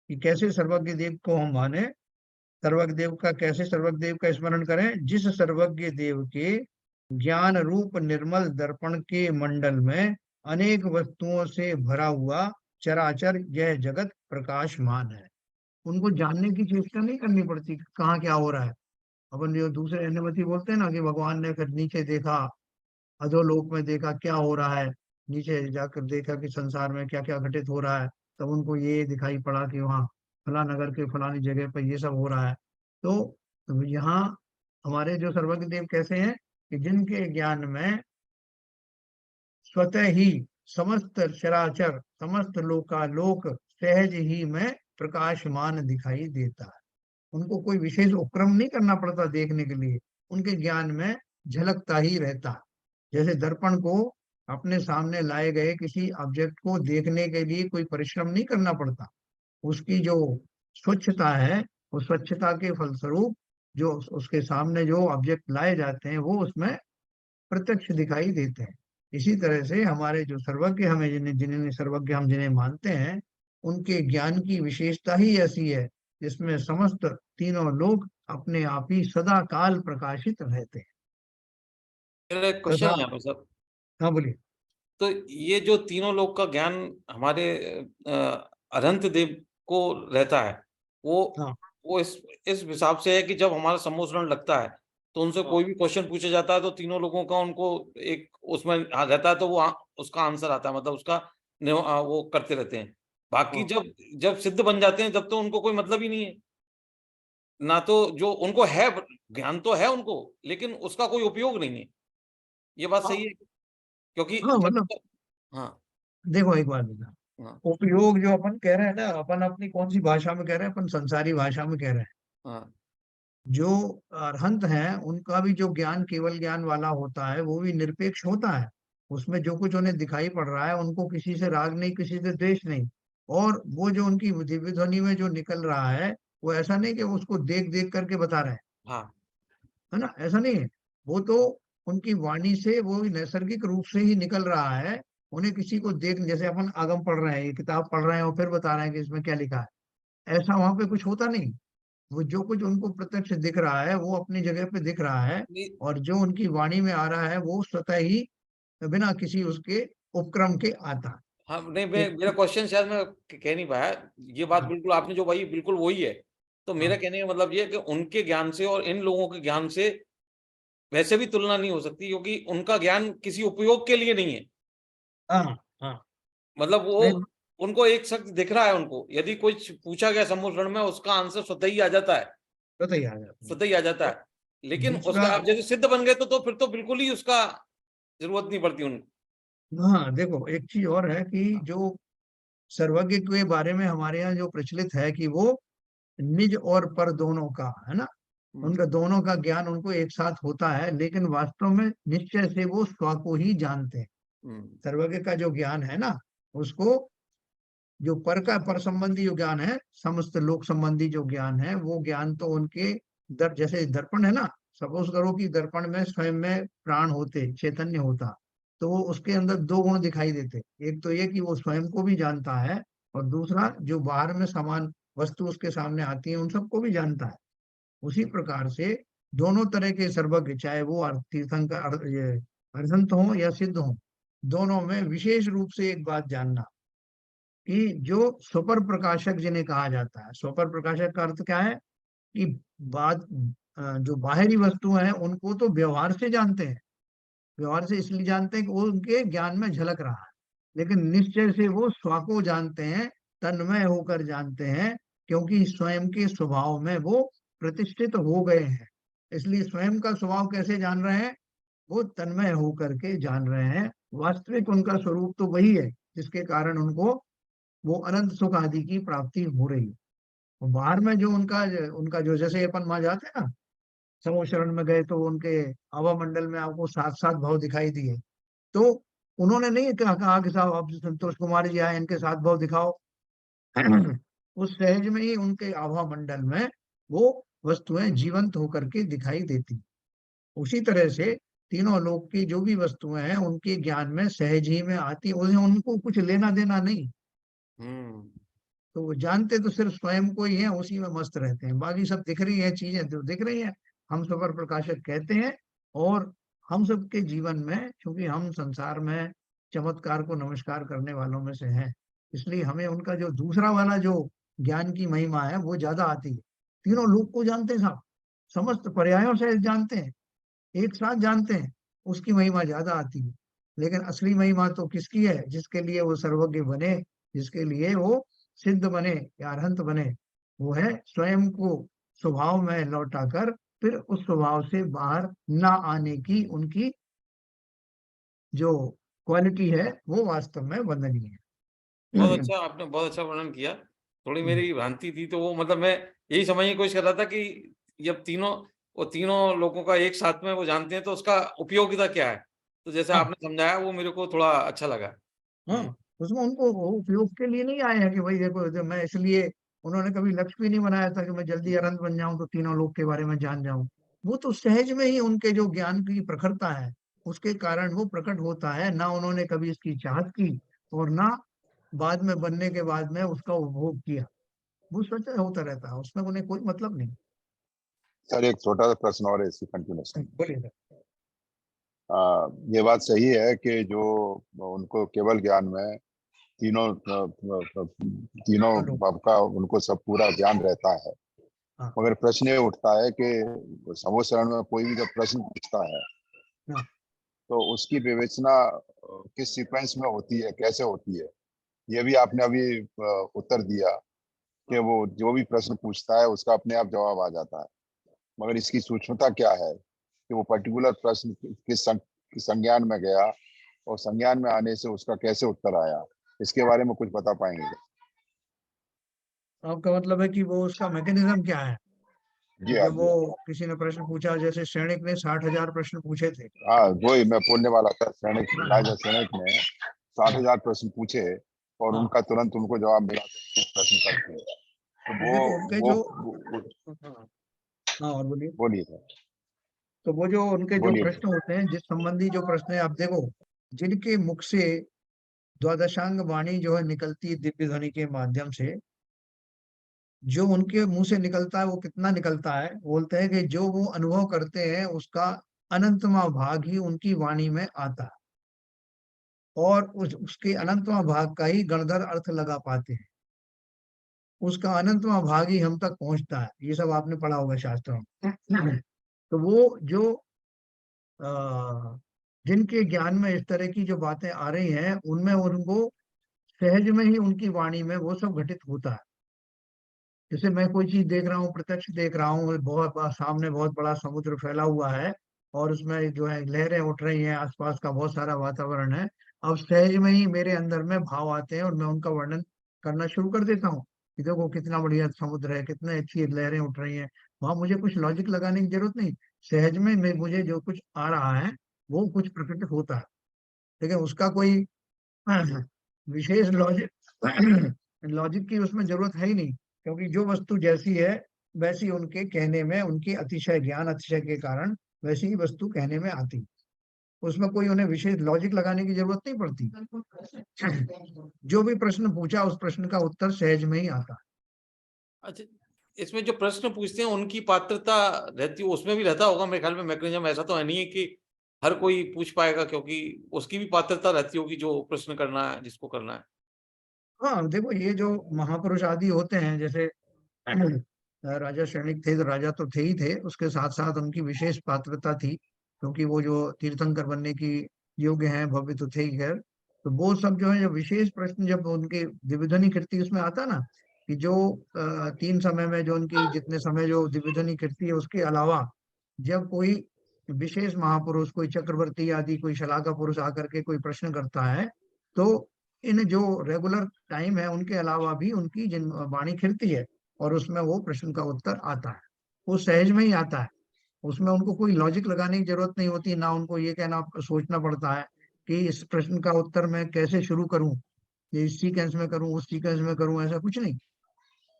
कि कैसे सर्वज्ञ देव को हम माने, सर्वज्ञ देव का कैसे सर्वज्ञ देव का स्मरण करें, जिस सर्वज्ञ देव के ज्ञान रूप निर्मल दर्पण के मंडल में अनेक वस्तुओं से भरा हुआ चराचर यह जगत प्रकाशमान है। उनको जानने की चेष्टा नहीं करनी पड़ती कहाँ क्या हो रहा है। अपन जो दूसरे अन्यमति बोलते हैं ना कि भगवान ने फिर नीचे देखा, अधोलोक में देखा क्या हो रहा है, नीचे जाकर देखा कि संसार में क्या क्या घटित हो रहा है, तब उनको ये दिखाई पड़ा कि वहाँ फला नगर के फलानी जगह पर ये सब हो रहा है। तो यहाँ हमारे जो सर्वज्ञ देव कैसे हैं कि जिनके ज्ञान में स्वतः ही समस्त चराचर समस्त लोकालोक सहज ही में प्रकाशमान दिखाई देता है। उनको कोई विशेष उपक्रम नहीं करना पड़ता देखने के लिए, उनके ज्ञान में झलकता ही रहता है। जैसे दर्पण को अपने सामने लाए गए किसी ऑब्जेक्ट को देखने के लिए कोई परिश्रम नहीं करना पड़ता, उसकी जो स्वच्छता है उस स्वच्छता के फलस्वरूप जो उसके सामने जो ऑब्जेक्ट लाए जाते हैं वो उसमें प्रत्यक्ष दिखाई देते हैं। इसी तरह से हमारे जो सर्वज्ञ हमें जिन्हें सर्वज्ञ हम जिन्हें मानते हैं, उनके ज्ञान की विशेषता ही ऐसी है जिसमें समस्त तीनों लोग अपने आप ही सदा काल प्रकाशित रहते हैं। मेरा एक क्वेश्चन तथा है यहाँ पे सर। हाँ बोलिए। तो ये जो तीनों लोक का ज्ञान हमारे अनंत देव को रहता है, वो हाँ वो इस हिसाब से है कि जब हमारा सम्मोहन लगता है, तो उनसे कोई भी क्वेश्चन पूछा जाता है तो तीनों लोगों का उनको एक उसमें रहता है, तो वो उसका आंसर आता है, मतलब उसका वो करते रहते हैं। बाकी हाँ जब जब सिद्ध बन जाते हैं, तब तो उनको कोई मतलब ही नहीं है। ना तो जो उनको है, ज्ञान तो है उनको, लेकिन उसका कोई उपयोग नहीं है। ये बात हाँ सही है? क्योंकि हाँ, जब मतलब तक हाँ, देखो एक बात बता, हाँ, उपयोग जो अपन कह रहे हैं ना, अपन अपनी कौन सी भाषा में कह रहे हैं, अपन संसारी भाषा में कह रहे हैं। हाँ, जो अरहंत हैं उनका भी जो ज्ञान केवल ज्ञान वाला होता है वो भी निरपेक्ष होता है। उसमें जो कुछ उन्हें दिखाई पड़ रहा है, उनको किसी से राग नहीं, किसी से द्वेष नहीं। और वो जो उनकी दिव्य ध्वनि में जो निकल रहा है, वो ऐसा नहीं कि वो उसको देख देख करके बता रहे हैं, हाँ, है ना, ऐसा नहीं है। वो तो उनकी वाणी से वो नैसर्गिक रूप से ही निकल रहा है। उन्हें किसी को देख, जैसे अपन आगम पढ़ रहे हैं, ये किताब पढ़ रहे हैं और फिर बता रहे हैं कि इसमें क्या लिखा है, ऐसा वहां पे कुछ होता नहीं। वो जो कुछ उनको प्रत्यक्ष दिख रहा है वो अपनी जगह पे दिख रहा है। नहीं, और जो उनकी वाणी में आ रहा है वो स्वतः ही बिना किसी उसके उपक्रम के आता हाँ, नहीं, है। मेरा क्वेश्चन शायद मैं कह नहीं पाया। ये बात हाँ बिल्कुल आपने जो कही बिल्कुल वही है। तो मेरा हाँ कहने का मतलब ये है कि उनके ज्ञान से और इन लोगों के ज्ञान से वैसे भी तुलना नहीं हो सकती, क्योंकि उनका ज्ञान किसी उपयोग के लिए नहीं है। हाँ हाँ, मतलब वो नहीं उनको एक शख्स दिख रहा है, उनको यदि कुछ पूछा गया सम्मोहन में, उसका आंसर स्वतः ही आ जाता है, बताइए आ जाता है। स्वतः ही आ जाता और है। लेकिन दूसरा, उसका आप जैसे सिद्ध बन गए तो फिर तो बिल्कुल ही उसका जरूरत नहीं पड़ती उनको। हाँ देखो एक चीज और है कि जो सर्वज्ञ के बारे में हमारे यहाँ जो प्रचलित है कि वो निज और पर दोनों का है ना, हम्म, उनका दोनों का ज्ञान उनको एक साथ होता है, लेकिन वास्तव में निश्चय से वो स्व को ही जानते हैं। हम्म, सर्वज्ञ का जो ज्ञान है ना, उसको जो पर का पर संबंधी जो ज्ञान है, समस्त लोक संबंधी जो ज्ञान है, वो ज्ञान तो उनके जैसे दर्पण है ना, सपोज करो कि दर्पण में स्वयं में प्राण होते, चैतन्य होता, तो वो उसके अंदर दो गुण दिखाई देते। एक तो ये कि वो स्वयं को भी जानता है, और दूसरा जो बाहर में समान वस्तु उसके सामने आती है उन सबको भी जानता है। उसी प्रकार से दोनों तरह के सर्वज्ञ, चाहे वो तीर्थंकर ये अरहंत हो या सिद्ध हो, दोनों में विशेष रूप से एक बात जानना कि जो स्वपर प्रकाशक जिन्हें कहा जाता है, स्वपर प्रकाशक का अर्थ क्या है कि बात जो बाहरी वस्तु है उनको तो व्यवहार से जानते हैं, व्यवहार से इसलिए जानते हैं कि वो उनके ज्ञान में झलक रहा है, लेकिन निश्चय से वो स्व को जानते हैं, तन्मय होकर जानते हैं, क्योंकि स्वयं के स्वभाव में वो प्रतिष्ठित हो गए हैं। इसलिए स्वयं का स्वभाव कैसे जान रहे हैं, वो तन्मय होकर के जान रहे हैं। वास्तविक उनका स्वरूप तो वही है जिसके कारण उनको वो अनंत सुख आदि की प्राप्ति हो रही है। और बाहर में जो उनका उनका जो, जैसे अपन वहां जाते हैं ना, समूह शरण में गए तो उनके हवा मंडल में आपको सात सात भाव दिखाई दिए, तो उन्होंने नहीं कहा कि साहब आप संतोष कुमार जी आए, इनके सात भाव दिखाओ। उस सहज में ही उनके आभा मंडल में वो वस्तुएं जीवंत होकर के दिखाई देती। उसी तरह से तीनों लोक की जो भी वस्तुएं हैं उनके ज्ञान में सहज ही में आती, उन्हें उनको कुछ लेना देना नहीं। हम्म, तो वो जानते तो सिर्फ स्वयं को ही है, उसी में मस्त रहते हैं, बाकी सब दिख रही है चीजें तो दिख रही है, हम स्वपर प्रकाशक कहते हैं। और हम सबके जीवन में, क्योंकि हम संसार में चमत्कार को नमस्कार करने वालों में से हैं, इसलिए हमें उनका जो दूसरा वाला जो ज्ञान की महिमा है वो ज्यादा आती है। तीनों लोग को जानते हैं साहब, समस्त पर्यायों से जानते हैं, एक साथ जानते हैं, उसकी महिमा ज्यादा आती है। लेकिन असली महिमा तो किसकी है, जिसके लिए वो सर्वज्ञ बने, जिसके लिए वो सिद्ध बने या अरहंत बने, वो है स्वयं को स्वभाव में लौटाकर फिर उस स्वभाव से बाहर ना आने की उनकी जो क्वालिटी है वो वास्तव में वंदनीय है। बहुत अच्छा, आपने बहुत अच्छा वर्णन किया। थोड़ी मेरी भ्रांति थी, तो वो मतलब मैं यही समझने की कोशिश कर रहा था कि जब तीनों लोगों का एक साथ में वो जानते हैं, तो उसका उपयोगिता क्या है? तो जैसे हाँ आपने समझाया, वो मेरे को थोड़ा अच्छा लगा। हाँ, उसमें उनको वो उपयोग के लिए नहीं आए हैं कि भाई देखो मैं इसलिए, उन्होंने कभी लक्ष्य भी नहीं बनाया था कि मैं जल्दी अरहंत बन जाऊं तो तीनों लोग के बारे में जान जाऊं। वो तो सहज में ही उनके जो ज्ञान की प्रखरता है उसके कारण वो प्रकट होता है, ना उन्होंने कभी इसकी चाहत की और ना बाद में बनने के बाद में उसका उपभोग किया। वो स्वतः होता रहता है, उसमें उन्हें कोई मतलब नहीं। सर एक छोटा सा प्रश्न और है इसकी कंटिन्यूशन। बोलिए सर। ये बात सही है कि जो उनको केवल ज्ञान में तीनों तीनों हेलो। भाव का उनको सब पूरा ज्ञान रहता है, हाँ मगर प्रश्न ये उठता है कि समोचरण में कोई भी जब प्रश्न पूछता है हाँ तो उसकी विवेचना किस सीक्वेंस में होती है, कैसे होती है। ये भी आपने अभी उत्तर दिया कि वो जो भी प्रश्न पूछता है उसका अपने आप जवाब आ जाता है, मगर इसकी सूक्ष्मता क्या है कि वो पर्टिकुलर प्रश्न किस संज्ञान में गया और संज्ञान में आने से उसका कैसे उत्तर आया, इसके बारे में कुछ बता पाएंगे? आपका मतलब है कि वो उसका मैकेनिज्म क्या है? जी कि हाँ, जब जी वो हाँ। किसी ने प्रश्न पूछा, जैसे सैनिक ने 60,000 प्रश्न पूछे थे। हाँ वही मैं बोलने वाला था, सैनिक हाँ राजा हाँ सैनिक ने 60,000 प्रश्न पूछे और हाँ उनका तुरंत उनको जवाब मिला था किस प्रश्न का थे। तो तो देखो उनके जो वो हाँ हाँ, और बोलिए। बोलिए सर, तो वो जो उनके जो बोलिए। प्रश्न होते हैं, जिस संबंधी जो प्रश्न है, आप देखो जिनके मुख से द्वादशांग वाणी जो है निकलती है दिव्य ध्वनि के माध्यम से, जो उनके मुंह से निकलता है वो कितना निकलता है, बोलते हैं कि जो वो अनुभव करते हैं उसका अनंतमा भाग ही उनकी वाणी में आता है, और उसके अनंतमा भाग का ही गणधर अर्थ लगा पाते हैं। उसका अनंतमा भाग ही हम तक पहुंचता है। ये सब आपने पढ़ा होगा शास्त्रों में। तो वो जो अ, जिनके ज्ञान में इस तरह की जो बातें आ रही हैं, उनमें उनको सहज में ही उनकी वाणी में वो सब घटित होता है। जैसे मैं कोई चीज देख रहा हूँ, प्रत्यक्ष देख रहा हूँ, सामने बहुत बड़ा समुद्र फैला हुआ है और उसमें जो है लहरें उठ रही हैं, आसपास का बहुत सारा वातावरण है। अब सहज में ही मेरे अंदर में भाव आते हैं और मैं उनका वर्णन करना शुरू कर देता हूँ कि देखो कितना बढ़िया समुद्र है, कितने अच्छी लहरें उठ रही हैं। वहां मुझे कुछ लॉजिक लगाने की जरूरत नहीं, सहज में मुझे जो कुछ आ रहा है वो कुछ प्रकट होता है। ठीक है, उसका कोई विशेष लॉजिक लॉजिक की उसमें जरूरत है ही नहीं, क्योंकि जो वस्तु जैसी है वैसी उनके कहने में, उनकी अतिशय ज्ञान अतिशय के कारण वैसी ही वस्तु कहने में आती। उसमें कोई उन्हें विशेष लॉजिक लगाने की जरूरत नहीं पड़ती। जो भी प्रश्न पूछा उस प्रश्न का उत्तर सहज में ही आता। अच्छा, इसमें जो प्रश्न पूछते हैं उनकी पात्रता रहती है, उसमें भी रहता होगा मेरे ख्याल में मैकेनिज्म, ऐसा तो है नहीं है कि हर कोई पूछ पाएगा, क्योंकि उसकी भी पात्रता रहती होगी जो प्रश्न करना है, जिसको करना है। हाँ देखो, ये जो महापुरुष आदि होते हैं, जैसे राजा सैनिक थे तो राजा तो थे ही थे, उसके साथ साथ उनकी विशेष पात्रता थी, क्योंकि वो जो तीर्थंकर बनने की योग्य हैं, भव्य तो थे ही खैर। तो वो सब जो है, जो विशेष प्रश्न जब उनके दिव्यध्वनि कीर्ति उसमें आता ना, कि जो 3 समय में जो उनकी जितने समय जो दिव्यध्वनि कीर्ति है, उसके अलावा जब कोई विशेष महापुरुष, कोई चक्रवर्ती आदि, कोई शलाका पुरुष आकर के कोई प्रश्न करता है, तो इन जो रेगुलर टाइम है उनके अलावा भी उनकी जिन वाणी खिलती है और उसमें वो प्रश्न का उत्तर आता है। वो सहज में ही आता है, उसमें उनको कोई लॉजिक लगाने की जरूरत नहीं होती, ना उनको ये कहना सोचना पड़ता है कि इस प्रश्न का उत्तर मैं कैसे शुरू करूं, ये इस सीक्वेंस में करूं, उस सीक्वेंस में करूं, ऐसा कुछ नहीं।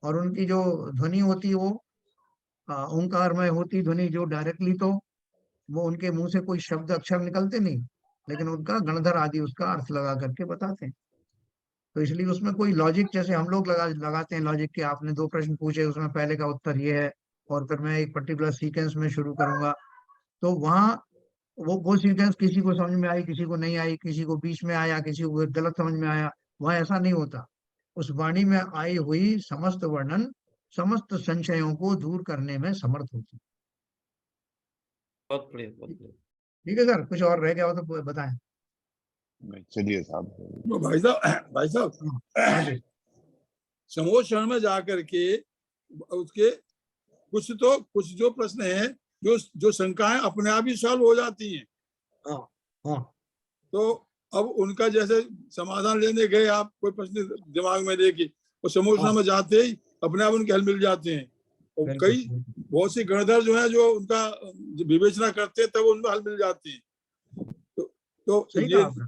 और उनकी जो ध्वनि होती है वो ओंकारमय होती ध्वनि, जो डायरेक्टली तो वो उनके मुंह से कोई शब्द अक्षर निकलते नहीं, लेकिन उनका गणधर आदि उसका अर्थ लगा करके बताते हैं। तो इसलिए उसमें कोई लॉजिक, जैसे हम लोग लगाते हैं लॉजिक के, आपने 2 प्रश्न पूछे उसमें पहले का उत्तर ये है और फिर मैं एक पर्टिकुलर सीक्वेंस में शुरू करूंगा, तो वहाँ वो सीक्वेंस किसी को समझ में आई, किसी को नहीं आई, किसी को बीच में आया, किसी को गलत समझ में आया। वहाँ ऐसा नहीं होता। उस वाणी में आई हुई समस्त वर्णन समस्त संशयों को दूर करने में समर्थ होती। बहुत बढ़िया, बहुत बढ़िया। ठीक है सर, कुछ और रह गया हो तो बताएं। चलिए साहब। तो भाई साहब हाँ जी। समोचरण में जाकर के उसके कुछ जो प्रश्न हैं, जो शंकाएं अपने आप ही सॉल्व हो जाती हैं। हाँ हाँ तो अब उनका जैसे समाधान लेने गए आप, कोई प्रश्न दिमाग में लेके, और समोचरण हाँ, में जाते ही अपने आप उनके हल मिल जाते हैं। और बिल्कुल कई बहुत सी गणधर जो है जो उनका विवेचना करते हैं, तब उनमें हल मिल जाती है। तो सही ये कहा आपने।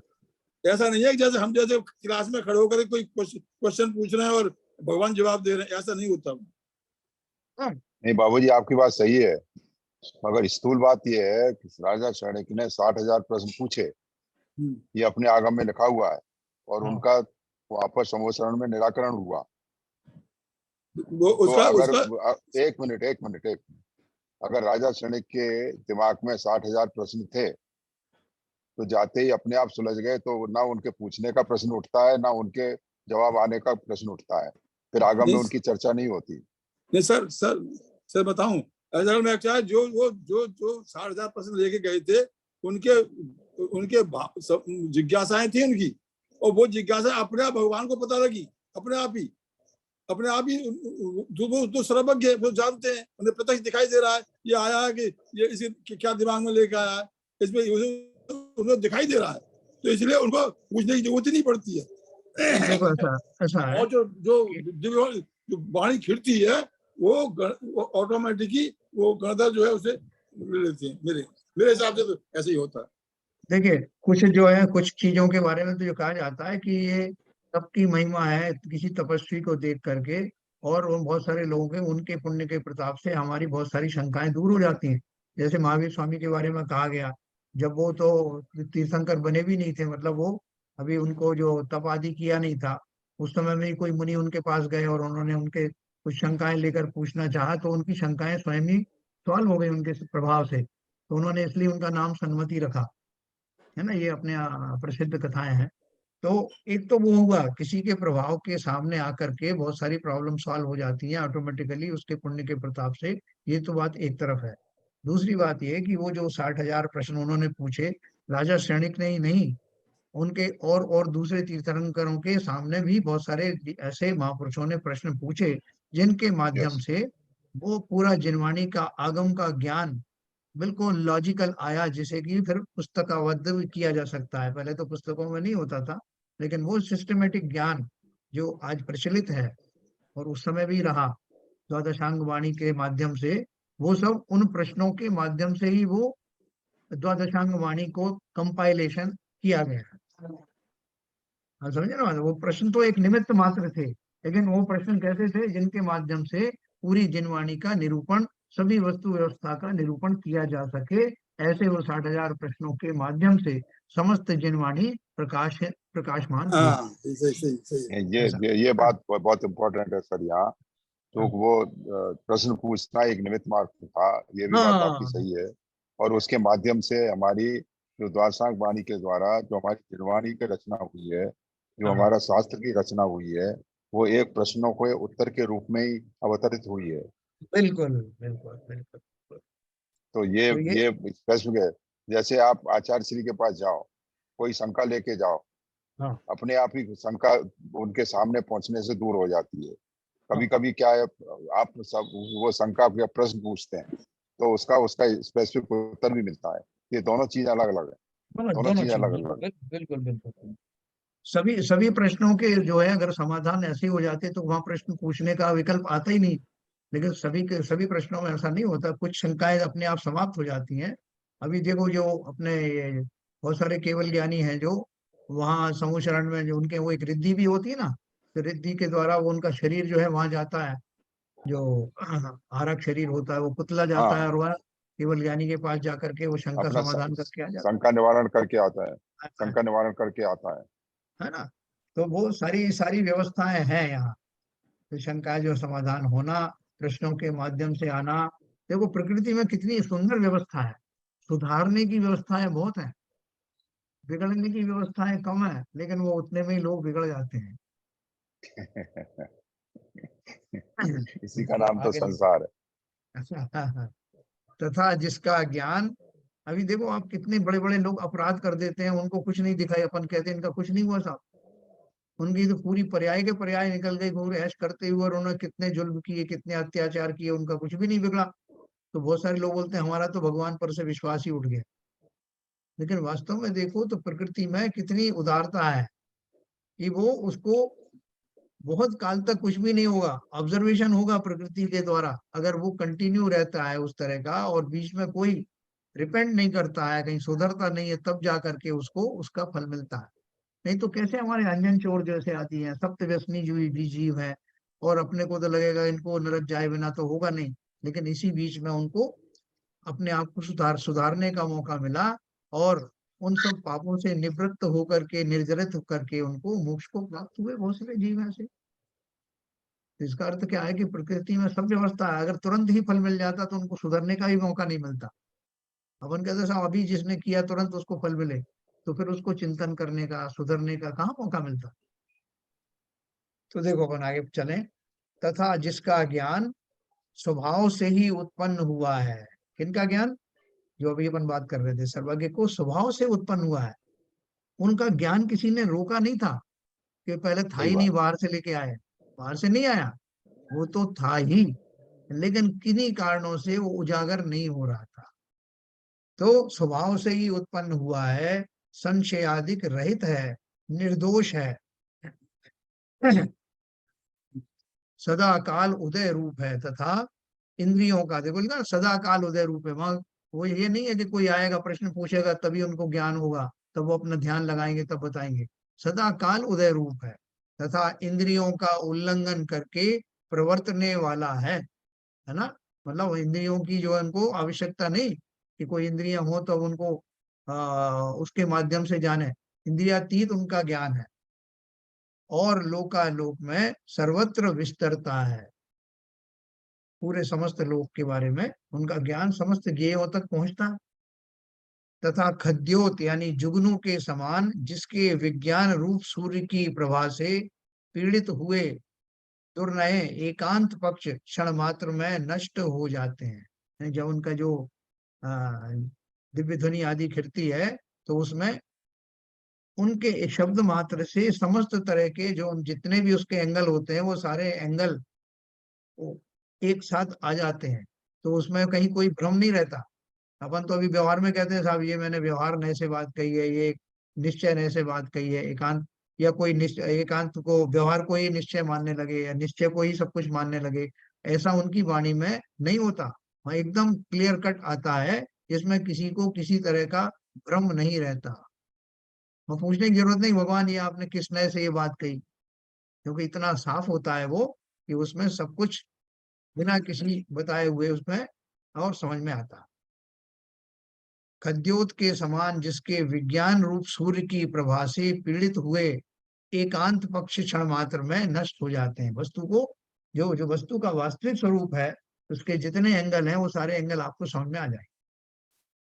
ऐसा नहीं है कि जैसे हम जैसे क्लास में खड़े होकर कोई क्वेश्चन पूछ रहे हैं और भगवान जवाब दे रहे हैं, ऐसा नहीं होता। हाँ नहीं बाबूजी, आपकी बात सही है, मगर स्थूल बात यह है कि राजा चाणक्य ने 60,000 प्रश्न पूछे, ये अपने आगम में लिखा हुआ है, और हाँ उनका वापस समोचरण में निराकरण हुआ। वो तो उसका अगर उसका एक मिनट अगर राजा क्षणिक के दिमाग में 60,000 प्रश्न थे, तो जाते ही अपने आप सुलझ गए, तो ना उनके पूछने का प्रश्न उठता है, ना उनके जवाब आने का प्रश्न उठता है, फिर आगम में नहीं उनकी चर्चा नहीं होती। नहीं सर बताऊं, असल में क्या है, जो वो जो 60,000 प्रश्न लेके गए थे, उनके उनके जिज्ञासाएं थी उनकी, और वो जिज्ञासा अपने आप भगवान को पता लगी, अपने आप ही जो सर्वज्ञ है, वो जानते हैं, उन्हें प्रत्यक्ष दिखाई दे रहा है, ये आया है कि ये इसे क्या दिमाग में लेके आया है, इसमें उन्हें दिखाई दे रहा है, तो इसलिए उनको पूछने की जरूरत ही नहीं पड़ती है। देखो ऐसा ऐसा है और जो जो कि जो वाणी खिड़ती है, वो ऑटोमेटिकली वो गणधर जो है उसे ले लेते हैं। मेरे हिसाब से तो ऐसे ही होता है। देखिए कुछ जो है, कुछ चीजों के बारे में तो जो कहा जाता है कि ये सबकी महिमा है किसी तपस्वी को देख करके, और उन बहुत सारे लोगों के उनके पुण्य के प्रताप से हमारी बहुत सारी शंकाएं दूर हो जाती हैं। जैसे महावीर स्वामी के बारे में कहा गया, जब वो तो तीर्थंकर बने भी नहीं थे, मतलब वो अभी उनको जो तप आदि किया नहीं था, उस समय में ही कोई मुनि उनके पास गए और उन्होंने उनके कुछ शंकाएं लेकर पूछना चाहा, तो उनकी शंकाएं स्वयं ही सॉल्व हो गई उनके प्रभाव से। तो उन्होंने इसलिए उनका नाम सन्मति रखा, है ना। ये अपने प्रसिद्ध कथाएं हैं। तो एक तो वो हुआ किसी के प्रभाव के सामने आकर के बहुत सारी प्रॉब्लम सॉल्व हो जाती हैं ऑटोमेटिकली उसके पुण्य के प्रताप से। ये तो बात एक तरफ है। दूसरी बात ये है कि वो जो 60,000 प्रश्न उन्होंने पूछे, राजा सैनिक ने ही नहीं, उनके और दूसरे तीर्थंकरों के सामने भी बहुत सारे ऐसे महापुरुषों ने प्रश्न पूछे, जिनके माध्यम यस, से वो पूरा जिनवाणी का आगम का ज्ञान बिल्कुल लॉजिकल आया, जिसे कि फिर पुस्तकाबद्ध भी किया जा सकता है। पहले तो पुस्तकों में नहीं होता था, लेकिन वो सिस्टमेटिक ज्ञान जो आज प्रचलित है और उस समय भी रहा द्वादशांग वाणी के माध्यम से, वो सब उन प्रश्नों के माध्यम से ही वो द्वादशांग वाणी को कंपाइलेशन किया गया है। हाँ, समझे ना। वो प्रश्न तो एक निमित्त मात्र थे, लेकिन वो प्रश्न कैसे थे जिनके माध्यम से पूरी जिनवाणी का निरूपण, सभी वस्तु व्यवस्था का निरूपण किया जा सके। ऐसे वो 60,000 प्रश्नों के माध्यम से समस्त जिनवाणी प्रकाशमान हुई। हाँ सही सही सही है। ऐसा ये बात बहुत इम्पोर्टेंट है सर यहाँ। तो हाँ वो प्रश्न पूछना एक निमित्त मात्र था, ये भी बात आपकी हाँ, सही है। और उसके माध्यम से हमारी जो द्वादशांग वाणी के द्वारा जो हमारी जिनवाणी की रचना हुई है, जो हाँ, हमारा शास्त्र की रचना हुई है, वो एक प्रश्नों को उत्तर के रूप में ही अवतरित हुई है। बिल्कुल बिल्कुल बिल्कुल। तो ये तो ये ये स्पेसिफिक है। जैसे आप आचार्य श्री के पास जाओ, कोई शंका लेके जाओ, हाँ अपने आप ही शंका उनके सामने पहुंचने से दूर हो जाती है। कभी हाँ, कभी क्या है, आप सब वो शंका या प्रश्न पूछते हैं, तो उसका उसका स्पेसिफिक उत्तर भी मिलता है। ये दोनों चीज अलग अलग है, दोनों दोनों चीज चीज अलग अलग है। बिल्कुल बिल्कुल। सभी सभी प्रश्नों के जो है अगर समाधान ऐसे हो जाते तो वहां प्रश्न पूछने का विकल्प आता ही नहीं। लेकिन सभी के सभी प्रश्नों में ऐसा नहीं होता, कुछ शंकाएं अपने आप समाप्त हो जाती हैं। अभी देखो जो अपने ये बहुत सारे केवल ज्ञानी हैं जो वहाँ समूह शरण में, जो उनके वो एक रिद्धि भी होती है ना, तो रिद्धि के द्वारा वो उनका शरीर जो है वहां जाता है, जो आरक शरीर होता है वो पुतला जाता है, और हाँ, वह केवल ज्ञानी के पास जाकर के वो शंका अपना समाधान करके आ जाता शंका निवारण करके आता है, है शंका निवारण करके आता है। है ना। तो वो सारी सारी व्यवस्थाएं हैं यहाँ। तो शंका जो समाधान होना, प्रश्नों के माध्यम से आना। देखो प्रकृति में कितनी सुंदर व्यवस्था है, सुधारने की व्यवस्थाएं बहुत है, बिगड़ने की व्यवस्थाएं कम है, लेकिन वो उतने में ही लोग बिगड़ जाते हैं। इसी का उनको नाम तो आगे नहीं। संसार है। अच्छा, हाँ हाँ। तथा जिसका ज्ञान, अभी देखो आप कितने बड़े बड़े लोग अपराध कर देते हैं, उनको कुछ नहीं दिखाई, अपन कहते हैं इनका कुछ नहीं हुआ साहब, उनकी तो पूरी पर्याय के पर्याय निकल गई खूब ऐश करते हुए, और उन्होंने कितने जुल्म किए, कितने अत्याचार किए, उनका कुछ भी नहीं बिगड़ा। तो बहुत सारे लोग बोलते हैं हमारा तो भगवान पर से विश्वास ही उठ गया। लेकिन वास्तव में देखो तो प्रकृति में कितनी उदारता है कि वो उसको बहुत काल तक कुछ भी नहीं होगा, ऑब्जर्वेशन होगा प्रकृति के द्वारा, अगर वो कंटिन्यू रहता है उस तरह का, और बीच में कोई रिपेंड नहीं करता है, कहीं सुधरता नहीं है, तब जा करके उसको उसका फल मिलता है। नहीं तो कैसे हमारे अंजन चोर जैसे आती हैं, सप्त व्यसनी जो भी जीव है, और अपने को तो लगेगा इनको नरक जाए बिना तो होगा नहीं, लेकिन इसी बीच में उनको अपने आप को सुधारने का मौका मिला, और उन सब पापों से निवृत्त होकर के, निर्जरित होकर के उनको मोक्ष को प्राप्त हुए बहुत सारे जीव ऐसे। तो इसका अर्थ क्या है कि प्रकृति में सब व्यवस्था है, अगर तुरंत ही फल मिल जाता तो उनको सुधरने का भी मौका नहीं मिलता। अपन कहते साहब अभी जिसने किया तुरंत उसको फल मिले, तो फिर उसको चिंतन करने का, सुधरने का कहाँ मौका मिलता। तो देखो अपन आगे चलें। तथा जिसका ज्ञान स्वभाव से ही उत्पन्न हुआ है, किनका ज्ञान, जो अभी अपन बात कर रहे थे, सर्वज्ञ को स्वभाव से उत्पन्न हुआ है। उनका ज्ञान किसी ने रोका नहीं था, कि पहले था सही ही नहीं, बात। बाहर से लेके आए, बाहर से नहीं आया, वो तो था ही, लेकिन किन्हीं कारणों से वो उजागर नहीं हो रहा था। तो स्वभाव से ही उत्पन्न हुआ है, संशयादिक रहित है, निर्दोष है, सदा काल उदय रूप है, तथा इंद्रियों का, देखो ना, सदा काल उदय रूप है। वहां वो ये नहीं है कि कोई आएगा प्रश्न पूछेगा तभी उनको ज्ञान होगा, तब वो अपना ध्यान लगाएंगे तब बताएंगे। सदा काल उदय रूप है, तथा इंद्रियों का उल्लंघन करके प्रवर्तने वाला है ना। मतलब इंद्रियों की जो है उनको आवश्यकता नहीं कि कोई इंद्रियां हो तो उनको उसके माध्यम से जाने, इंद्रियातीत उनका ज्ञान है, और लोकालोक में सर्वत्र विस्तरता है। पूरे समस्त लोक के बारे में उनका ज्ञान समस्त ज्ञेयों तक पहुंचता है। तथा खद्योत यानी जुगनू के समान, जिसके विज्ञान रूप सूर्य की प्रभा से पीड़ित हुए दुर्नय एकांत पक्ष क्षण मात्र में नष्ट हो जाते हैं। यानी जब उनका जो दिव्य ध्वनि आदि खिड़ती है, तो उसमें उनके शब्द मात्र से समस्त तरह के जो जितने भी उसके एंगल होते हैं, वो सारे एंगल एक साथ आ जाते हैं। तो उसमें कहीं कोई भ्रम नहीं रहता। अपन तो अभी व्यवहार में कहते हैं साहब ये मैंने व्यवहार नए से बात कही है, ये निश्चय नए से बात कही है, एकांत, या कोई निश्चय एकांत को व्यवहार को ही निश्चय मानने लगे, या निश्चय को ही सब कुछ मानने लगे। ऐसा उनकी वाणी में नहीं होता, वहाँ एकदम क्लियर कट आता है, जिसमें किसी को किसी तरह का भ्रम नहीं रहता। वहाँ पूछने की जरूरत नहीं भगवान ये आपने किस नए से ये बात कही, क्योंकि इतना साफ होता है वो कि उसमें सब कुछ बिना किसी बताए हुए उसमें और समझ में आता। खद्योत के समान, जिसके विज्ञान रूप सूर्य की प्रभा से पीड़ित हुए एकांत पक्ष क्षण मात्र में नष्ट हो जाते हैं। वस्तु को, जो जो वस्तु का वास्तविक स्वरूप है, उसके जितने एंगल हैं वो सारे एंगल आपको समझ में आ जाए।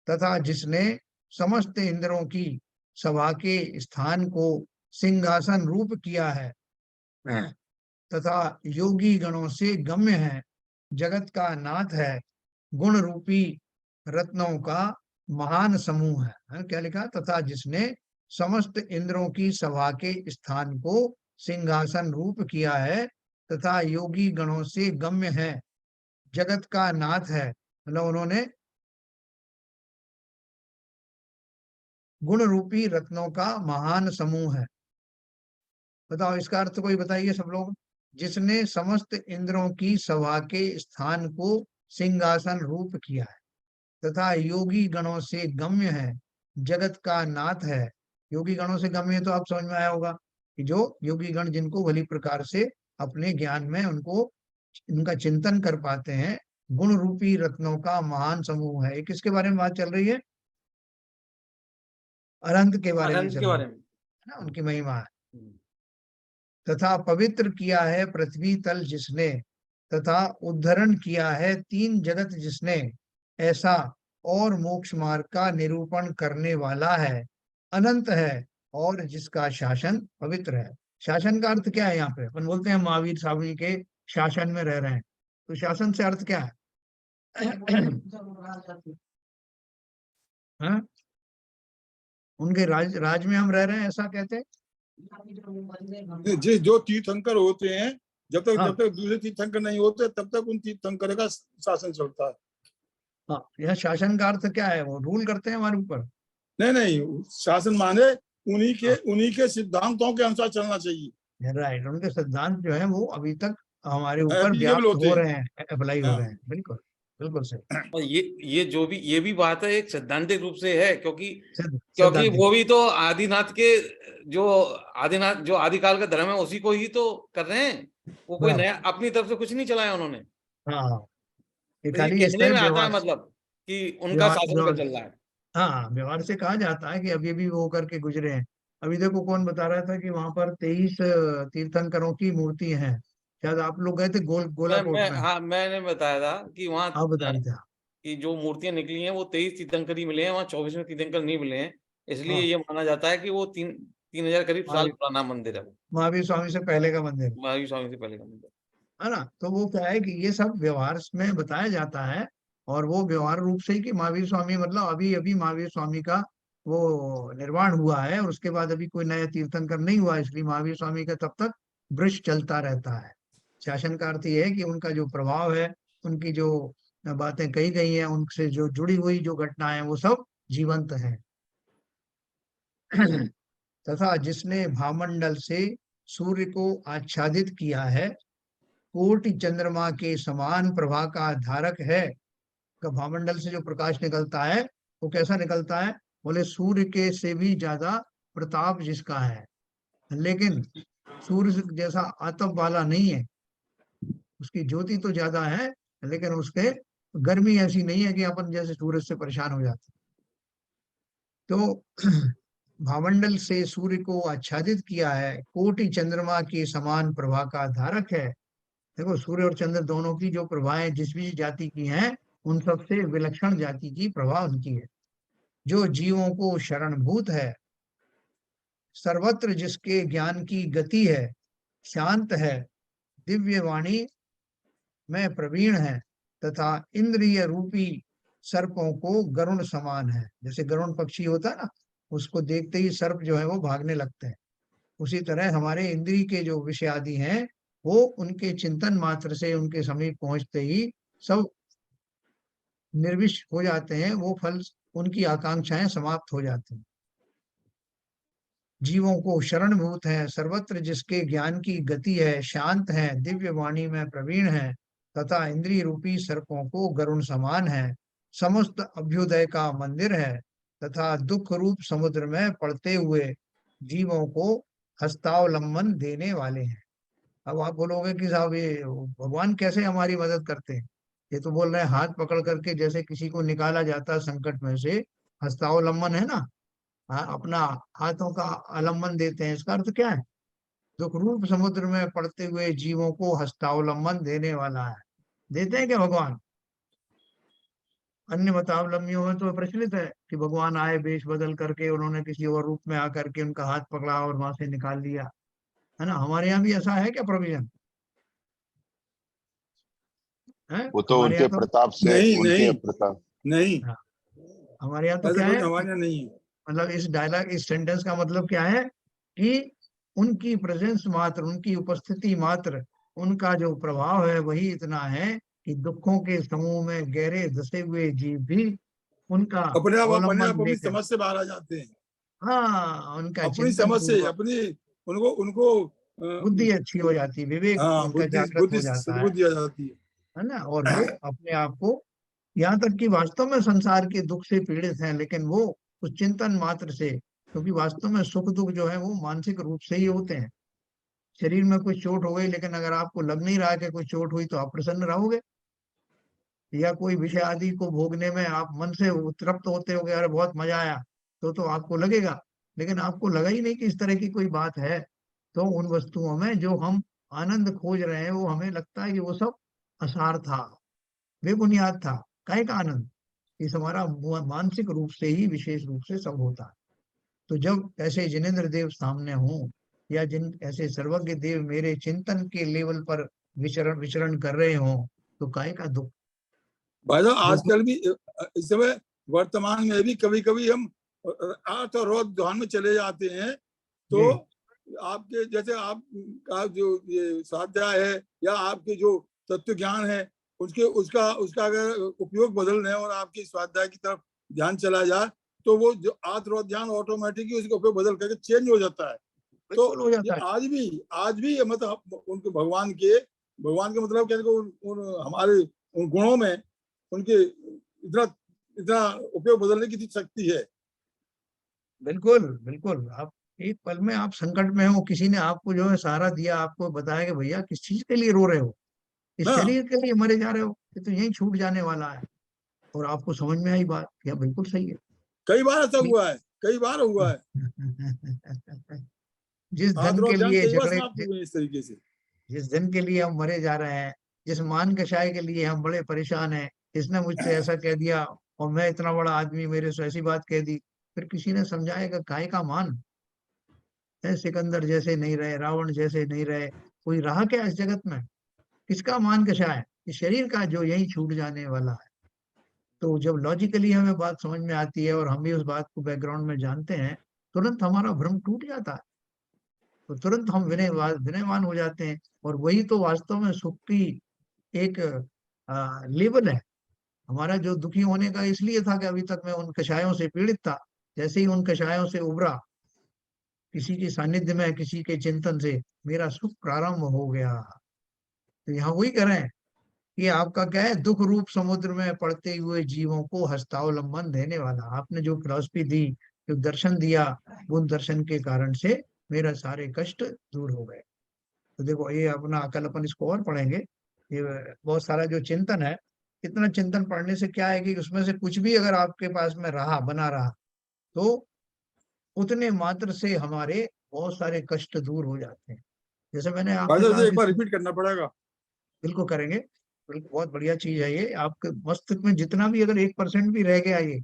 तथा जिसने समस्त इंद्रों की सभा के स्थान को सिंहासन रूप किया है, तथा योगी गणों से गम्य है, जगत का नाथ है, गुण रूपी रत्नों का महान समूह है। क्या लिखा, तथा जिसने समस्त इंद्रों की सभा के स्थान को सिंहासन रूप किया है, तथा योगी गणों से गम्य है, जगत का नाथ है, मतलब उन्होंने गुण रूपी रत्नों का महान समूह है। बताओ इसका अर्थ कोई बताइए सब लोग। जिसने समस्त इंद्रों की सभा के स्थान को सिंहासन रूप किया है, तथा योगी गणों से गम्य है, जगत का नाथ है। योगी गणों से गम्य तो आप समझ में आया होगा कि जो योगी गण जिनको भली प्रकार से अपने ज्ञान में उनको उनका चिंतन कर पाते हैं, गुण रूपी रत्नों का महान समूह है। किसके बारे में बात चल रही है, अनंत के बारे में अनंत चल के रही बारे है में। ना, उनकी महिमा है। तथा पवित्र किया है पृथ्वी तल जिसने, तथा उद्धरण किया है तीन जगत जिसने, ऐसा और मोक्ष मार्ग का निरूपण करने वाला है, अनंत है, और जिसका शासन पवित्र है। शासन का अर्थ क्या है, यहाँ पे अपन बोलते हैं महावीर साहब जी के शासन में रह रहे हैं, तो शासन से अर्थ क्या है? हाँ? उनके राज में हम रह रहे हैं ऐसा कहते हैं। जिस जो तीर्थंकर होते हैं, जब हाँ तक दूसरे तीर्थंकर नहीं होते तब तक उन तीर्थंकर का शासन चलता है। हाँ, यह शासन का अर्थ क्या है, वो रूल करते हैं हमारे ऊपर। नहीं, शासन माने उन्हीं के सिद्धांतों के अनुसार चलना चाहिए। राइट, उनके सिद्धांत जो है वो अभी तक हमारे ऊपर एप्लीकेबल व्याप्त होते हो हैं। रहे हैं, अप्लाई हो हाँ। रहे हैं। बिल्कुल बिल्कुल सही। और ये भी बात है, एक सैद्धांतिक रूप से है, क्योंकि सैद्धांतिक, वो भी तो आदिनाथ के जो आदिकाल का धर्म है उसी को ही तो कर रहे हैं। वो कोई बराबर। नया अपनी तरफ से कुछ नहीं चलाया उन्होंने। हाँ, ये तो ये खाली इसका कहने में आता है व्यवहार, मतलब कि उनका व्यवहार शासन पे व्यवहार, चल रहा है। हाँ व्यवहार से कहा जाता है कि अभी भी वो करके गुजरे हैं। अभी देखो कौन बता रहा था कि वहां पर 23 तीर्थंकरों की मूर्ति हैं, शायद आप लोग गए थे गोलाकोट में। हाँ, मैंने बताया था कि वहाँ आप बता रहे थे। कि जो मूर्तियां निकली हैं वो 23 तीर्थंकर ही मिले हैं, वहाँ 24वें तीर्थंकर नहीं मिले हैं। इसलिए हाँ, ये माना जाता है कि वो 3000 करीब साल महावीर पुराना मंदिर है वो, महावीर स्वामी से पहले का मंदिर महावीर स्वामी से पहले का मंदिर। है ना। तो वो क्या है कि ये सब व्यवहार में बताया जाता है, और वो व्यवहार रूप से ही कि महावीर स्वामी मतलब अभी अभी महावीर स्वामी का वो निर्माण हुआ है, और उसके बाद अभी कोई नया तीर्थंकर नहीं हुआ, इसलिए महावीर स्वामी का तब तक वृक्ष चलता रहता है। शासन का अर्थ ये है कि उनका जो प्रभाव है, उनकी जो बातें कही गई हैं, उनसे जो जुड़ी हुई जो घटनाएं वो सब जीवंत हैं। तथा जिसने भामंडल से सूर्य को आच्छादित किया है, कोटि चंद्रमा के समान प्रभा का धारक है। का भामंडल से जो प्रकाश निकलता है वो कैसा निकलता है? बोले सूर्य के से भी ज्यादा प्रताप जिसका है, लेकिन सूर्य जैसा आतप वाला नहीं है। उसकी ज्योति तो ज्यादा है, लेकिन उसके गर्मी ऐसी नहीं है कि अपन जैसे सूरज से परेशान हो जाते। तो भामंडल से सूर्य को आच्छादित किया है, कोटि चंद्रमा के समान प्रभा का धारक है। देखो, सूर्य और चंद्र दोनों की जो प्रभाएं जिस भी जाति की हैं, उन सबसे विलक्षण जाति की प्रभा उनकी है। जो जीवों को शरणभूत है, सर्वत्र जिसके ज्ञान की गति है, शांत है, दिव्य वाणी में प्रवीण है, तथा इंद्रिय रूपी सर्पों को गरुण समान है। जैसे गरुण पक्षी होता है ना, उसको देखते ही सर्प जो है वो भागने लगते हैं, उसी तरह हमारे इंद्रिय के जो विषय आदि हैं, वो उनके चिंतन मात्र से उनके समीप पहुंचते ही सब निर्विष हो जाते हैं, वो फल उनकी आकांक्षाएं समाप्त हो जाती हैं। जीवों को शरणभूत है, सर्वत्र जिसके ज्ञान की गति है, शांत है, दिव्य वाणी में प्रवीण है, तथा इंद्रिय रूपी सर्पों को गरुण समान है, समस्त अभ्युदय का मंदिर है, तथा दुख रूप समुद्र में पड़ते हुए जीवों को हस्तावलंबन देने वाले हैं। अब आप बोलोगे कि साहब ये भगवान कैसे हमारी मदद करते हैं? ये तो बोल रहे हैं हाथ पकड़ करके जैसे किसी को निकाला जाता है संकट में से, हस्तावलंबन है ना, अपना हाथों का आलम्बन देते हैं। इसका अर्थ क्या है? दुख रूप समुद्र में पड़ते हुए जीवों को हस्तावलंबन देने वाला है। देते हैं क्या भगवान? अन्य मतावलंबियों में तो प्रचलित है कि भगवान आए वेश बदल करके, उन्होंने किसी और रूप में आकर के उनका हाथ पकड़ा और वहां से निकाल लिया, है ना। हमारे यहाँ भी ऐसा है क्या प्रोविजन? है वो तो हमारे उनके यहाँ तो प्रताप से, नहीं उनके नहीं प्रताप। नहीं, हाँ, हमारे यहाँ तो ऐसा क्या कुछ है, हमारे यहाँ नहीं है। मतलब इस डायलॉग, इस सेंटेंस का मतलब क्या है कि उनकी प्रेजेंस मात्र, उनकी उपस्थिति मात्र, उनका जो प्रभाव है वही इतना है कि दुखों के समूह में गहरे धसे हुए जीव भी उनका अपने आप अवलंबन अपनी लेकर, समझ से बाहर आ जाते हैं, हाँ, उनका अपनी चिंतन समझ से पूर्वक अपनी, उनको उनको बुद्धि अच्छी हो जाती है, विवेक हाँ, उनका बुद्धि जागृत बुद्धि हो जाता सद्बुद्धि आ जाती है ना। और वो है। अपने आप को, यहाँ तक कि वास्तव में संसार के दुख से पीड़ित हैं, लेकिन वो उस चिंतन मात्र से, क्योंकि वास्तव में सुख दुख जो है वो मानसिक रूप से ही होते हैं। शरीर में कोई चोट हो गई, लेकिन अगर आपको लग नहीं रहा कि कोई चोट हुई तो आप प्रसन्न रहोगे। या कोई विषय आदि को भोगने में आप मन से तृप्त होते हो, अरे बहुत मजा आया, तो आपको लगेगा। लेकिन आपको लगा ही नहीं कि इस तरह की कोई बात है, तो उन वस्तुओं में जो हम आनंद खोज रहे हैं वो हमें लगता है कि वो सब असार था, बेबुनियाद था। काहे का आनंद? इस हमारा मानसिक रूप से ही विशेष रूप से सब होता है। तो जब ऐसे जिनेन्द्र देव सामने हों, या जिन ऐसे सर्वज्ञ देव मेरे चिंतन के लेवल पर विचरण विचरण कर रहे हों, तो काहे का दुख? भाई साहब, देखो, आजकल भी इस समय वर्तमान में भी कभी कभी हम आर्थ और रोध ध्यान में चले जाते हैं, तो जी आपके जैसे आप का जो ये स्वाध्याय है या आपके जो तत्व ज्ञान है, उसके उसका उसका अगर उपयोग बदल रहे हैं और आपके स्वाध्याय की तरफ ध्यान चला जाए, तो वो जो आत्म ध्यान ऑटोमेटिकली उसका उपयोग बदल करके चेंज हो जाता है। तो बिल्कुल हो ये जाता है। आज भी मतलब उनके भगवान के मतलब कहने को हमारे उन गुणों में उनके इतना इतना उपयोग बदलने की शक्ति है। बिल्कुल बिल्कुल, आप एक पल में आप संकट में हो, किसी ने आपको जो है सहारा दिया, आपको बताया कि भैया किस चीज के लिए रो रहे हो, इस हाँ, शरीर के लिए मरे जा रहे हो, ये तो यही छूट जाने वाला है। और आपको समझ में आई बात, या बिल्कुल सही है। कई बार ऐसा हुआ है, कई बार हुआ है। जिस धन आत्म के ध्यान लिए कई बार झगड़े, समाप्त हुए इस तरीके से। जिस दिन के लिए हम मरे जा रहे हैं, जिस मान कषाय के लिए हम बड़े परेशान हैं, इसने मुझसे ऐसा कह दिया और मैं इतना बड़ा आदमी मेरे से ऐसी बात कह दी, फिर किसी ने समझाएगा काय का मान है? सिकंदर जैसे नहीं रहे, रावण जैसे नहीं रहे, कोई रहा क्या इस जगत में? किसका मान कषाय? इस शरीर का जो यही छूट जाने वाला है। तो जब लॉजिकली हमें बात समझ में आती है और हम भी उस बात को बैकग्राउंड में जानते हैं, तुरंत हमारा भ्रम टूट जाता है, तो तुरंत हम विनयवान हो जाते हैं। और वही तो वास्तव में सुख की एक लेवल है। हमारा जो दुखी होने का इसलिए था कि अभी तक मैं उन कषायों से पीड़ित था। जैसे ही उन कषायों से उबरा, किसी के सानिध्य में, किसी के चिंतन से मेरा सुख प्रारंभ हो गया। तो यहाँ वही कह रहे हैं कि आपका क्या है, दुख रूप समुद्र में पड़ते हुए जीवों को हस्तावलंबन देने वाला। आपने जो फिलॉसफी दी, जो दर्शन दिया, उन दर्शन के कारण से मेरा सारे कष्ट दूर हो गए। तो देखो ये अपना कल अपन इसको और पढ़ेंगे। ये बहुत सारा जो चिंतन है, इतना चिंतन पढ़ने से क्या है कि उसमें से कुछ भी अगर आपके पास में रहा, बना रहा, तो उतने मात्र से हमारे बहुत सारे कष्ट दूर हो जाते हैं। जैसे मैंने भाई आपसे साहब कहा से एक कि बार रिपीट करना पड़ेगा। बिल्कुल करेंगे, बिल्कुल बहुत बढ़िया चीज है ये। आपके मस्तिष्क में जितना भी अगर 1% भी रह गया ये,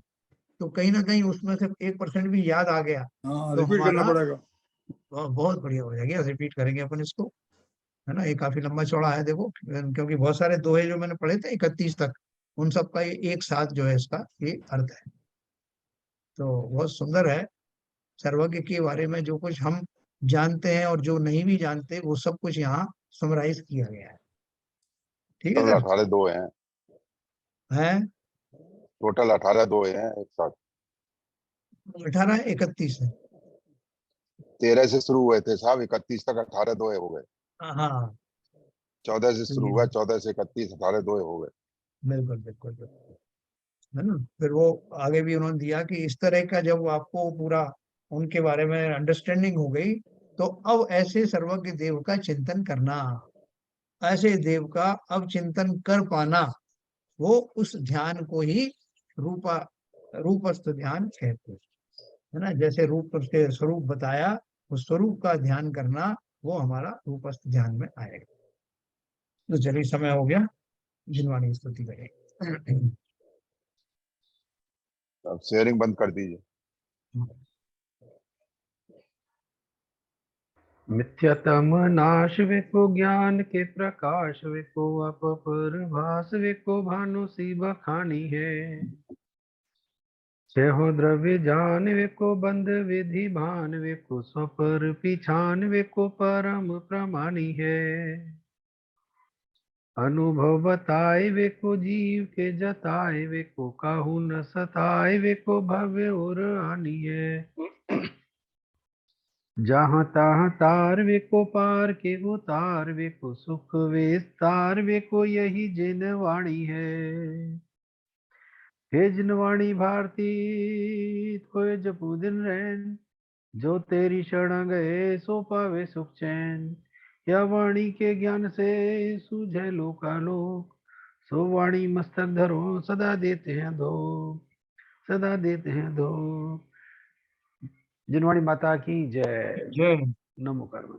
तो कहीं ना कहीं उसमें से 1% भी याद आ गया, हाँ, तो रिपीट करना हमारा पड़ेगा। बहुत बढ़िया हो जाएगा। रिपीट करेंगे अपन इसको, है ना। ये काफी लंबा चौड़ा है देखो, क्योंकि बहुत सारे दोहे जो मैंने पढ़े थे 31 तक, उन सब का ये एक साथ जो है इसका ये अर्थ है। तो बहुत सुंदर है। सर्वज्ञ के बारे में जो कुछ हम जानते हैं और जो नहीं भी जानते, वो सब कुछ यहाँ समराइज किया गया है। ठीक है टोटल सर। 18 दोहे हैं। है टोटल 18 दोहे हैं एक साथ। 18 31 है। 13 से शुरू हुए थे साहब, 31 तक 18 दोहे हो गए। हाँ 14 से तो शुरू ये हुआ, 14 से 31, 18 दोहे हो गए। बिल्कुल बिल्कुल बिल्कुल, है ना। फिर वो आगे भी उन्होंने दिया कि इस तरह का जब आपको पूरा उनके बारे में अंडरस्टैंडिंग हो गई, तो अब ऐसे सर्वज्ञ देव का चिंतन करना, ऐसे देव का अब चिंतन कर पाना, वो उस ध्यान को ही रूपा रूपस्थ ध्यान कहते हैं, है ना। जैसे रूप के स्वरूप बताया, उस स्वरूप का ध्यान करना, वो हमारा रूपस्थ ध्यान में आएगा। तो चलिए समय हो गया, जिनवाणी स्तुति करें। अब शेयरिंग बंद कर दीजिए। मिथ्यतम नाश विको ज्ञान के प्रकाश विको अपरभास विको भानु सी बखानी है। छहो द्रव्य जान विको बंध विधि भान विको स्वपर पिछान विको परम प्रमाणी है। अनुभव बताए विको जीव के जताए विको काहू न सताए विको भव्य और हानि है। जहाँ तहाँ तार विको पार के उतार विको सुख विस्तार विको यही जिन वाणी है। हे जिन वाणी भारती कोय जपू दिन रैन, जो तेरी शरण गए सो पावे सुख चैन। या वाणी के ज्ञान से सूझे लोकालोक, सो वाणी मस्तक धरो सदा देते हैं धो, सदा देते हैं धो। जिनवाणी माता की जय। जय नमो कर्म।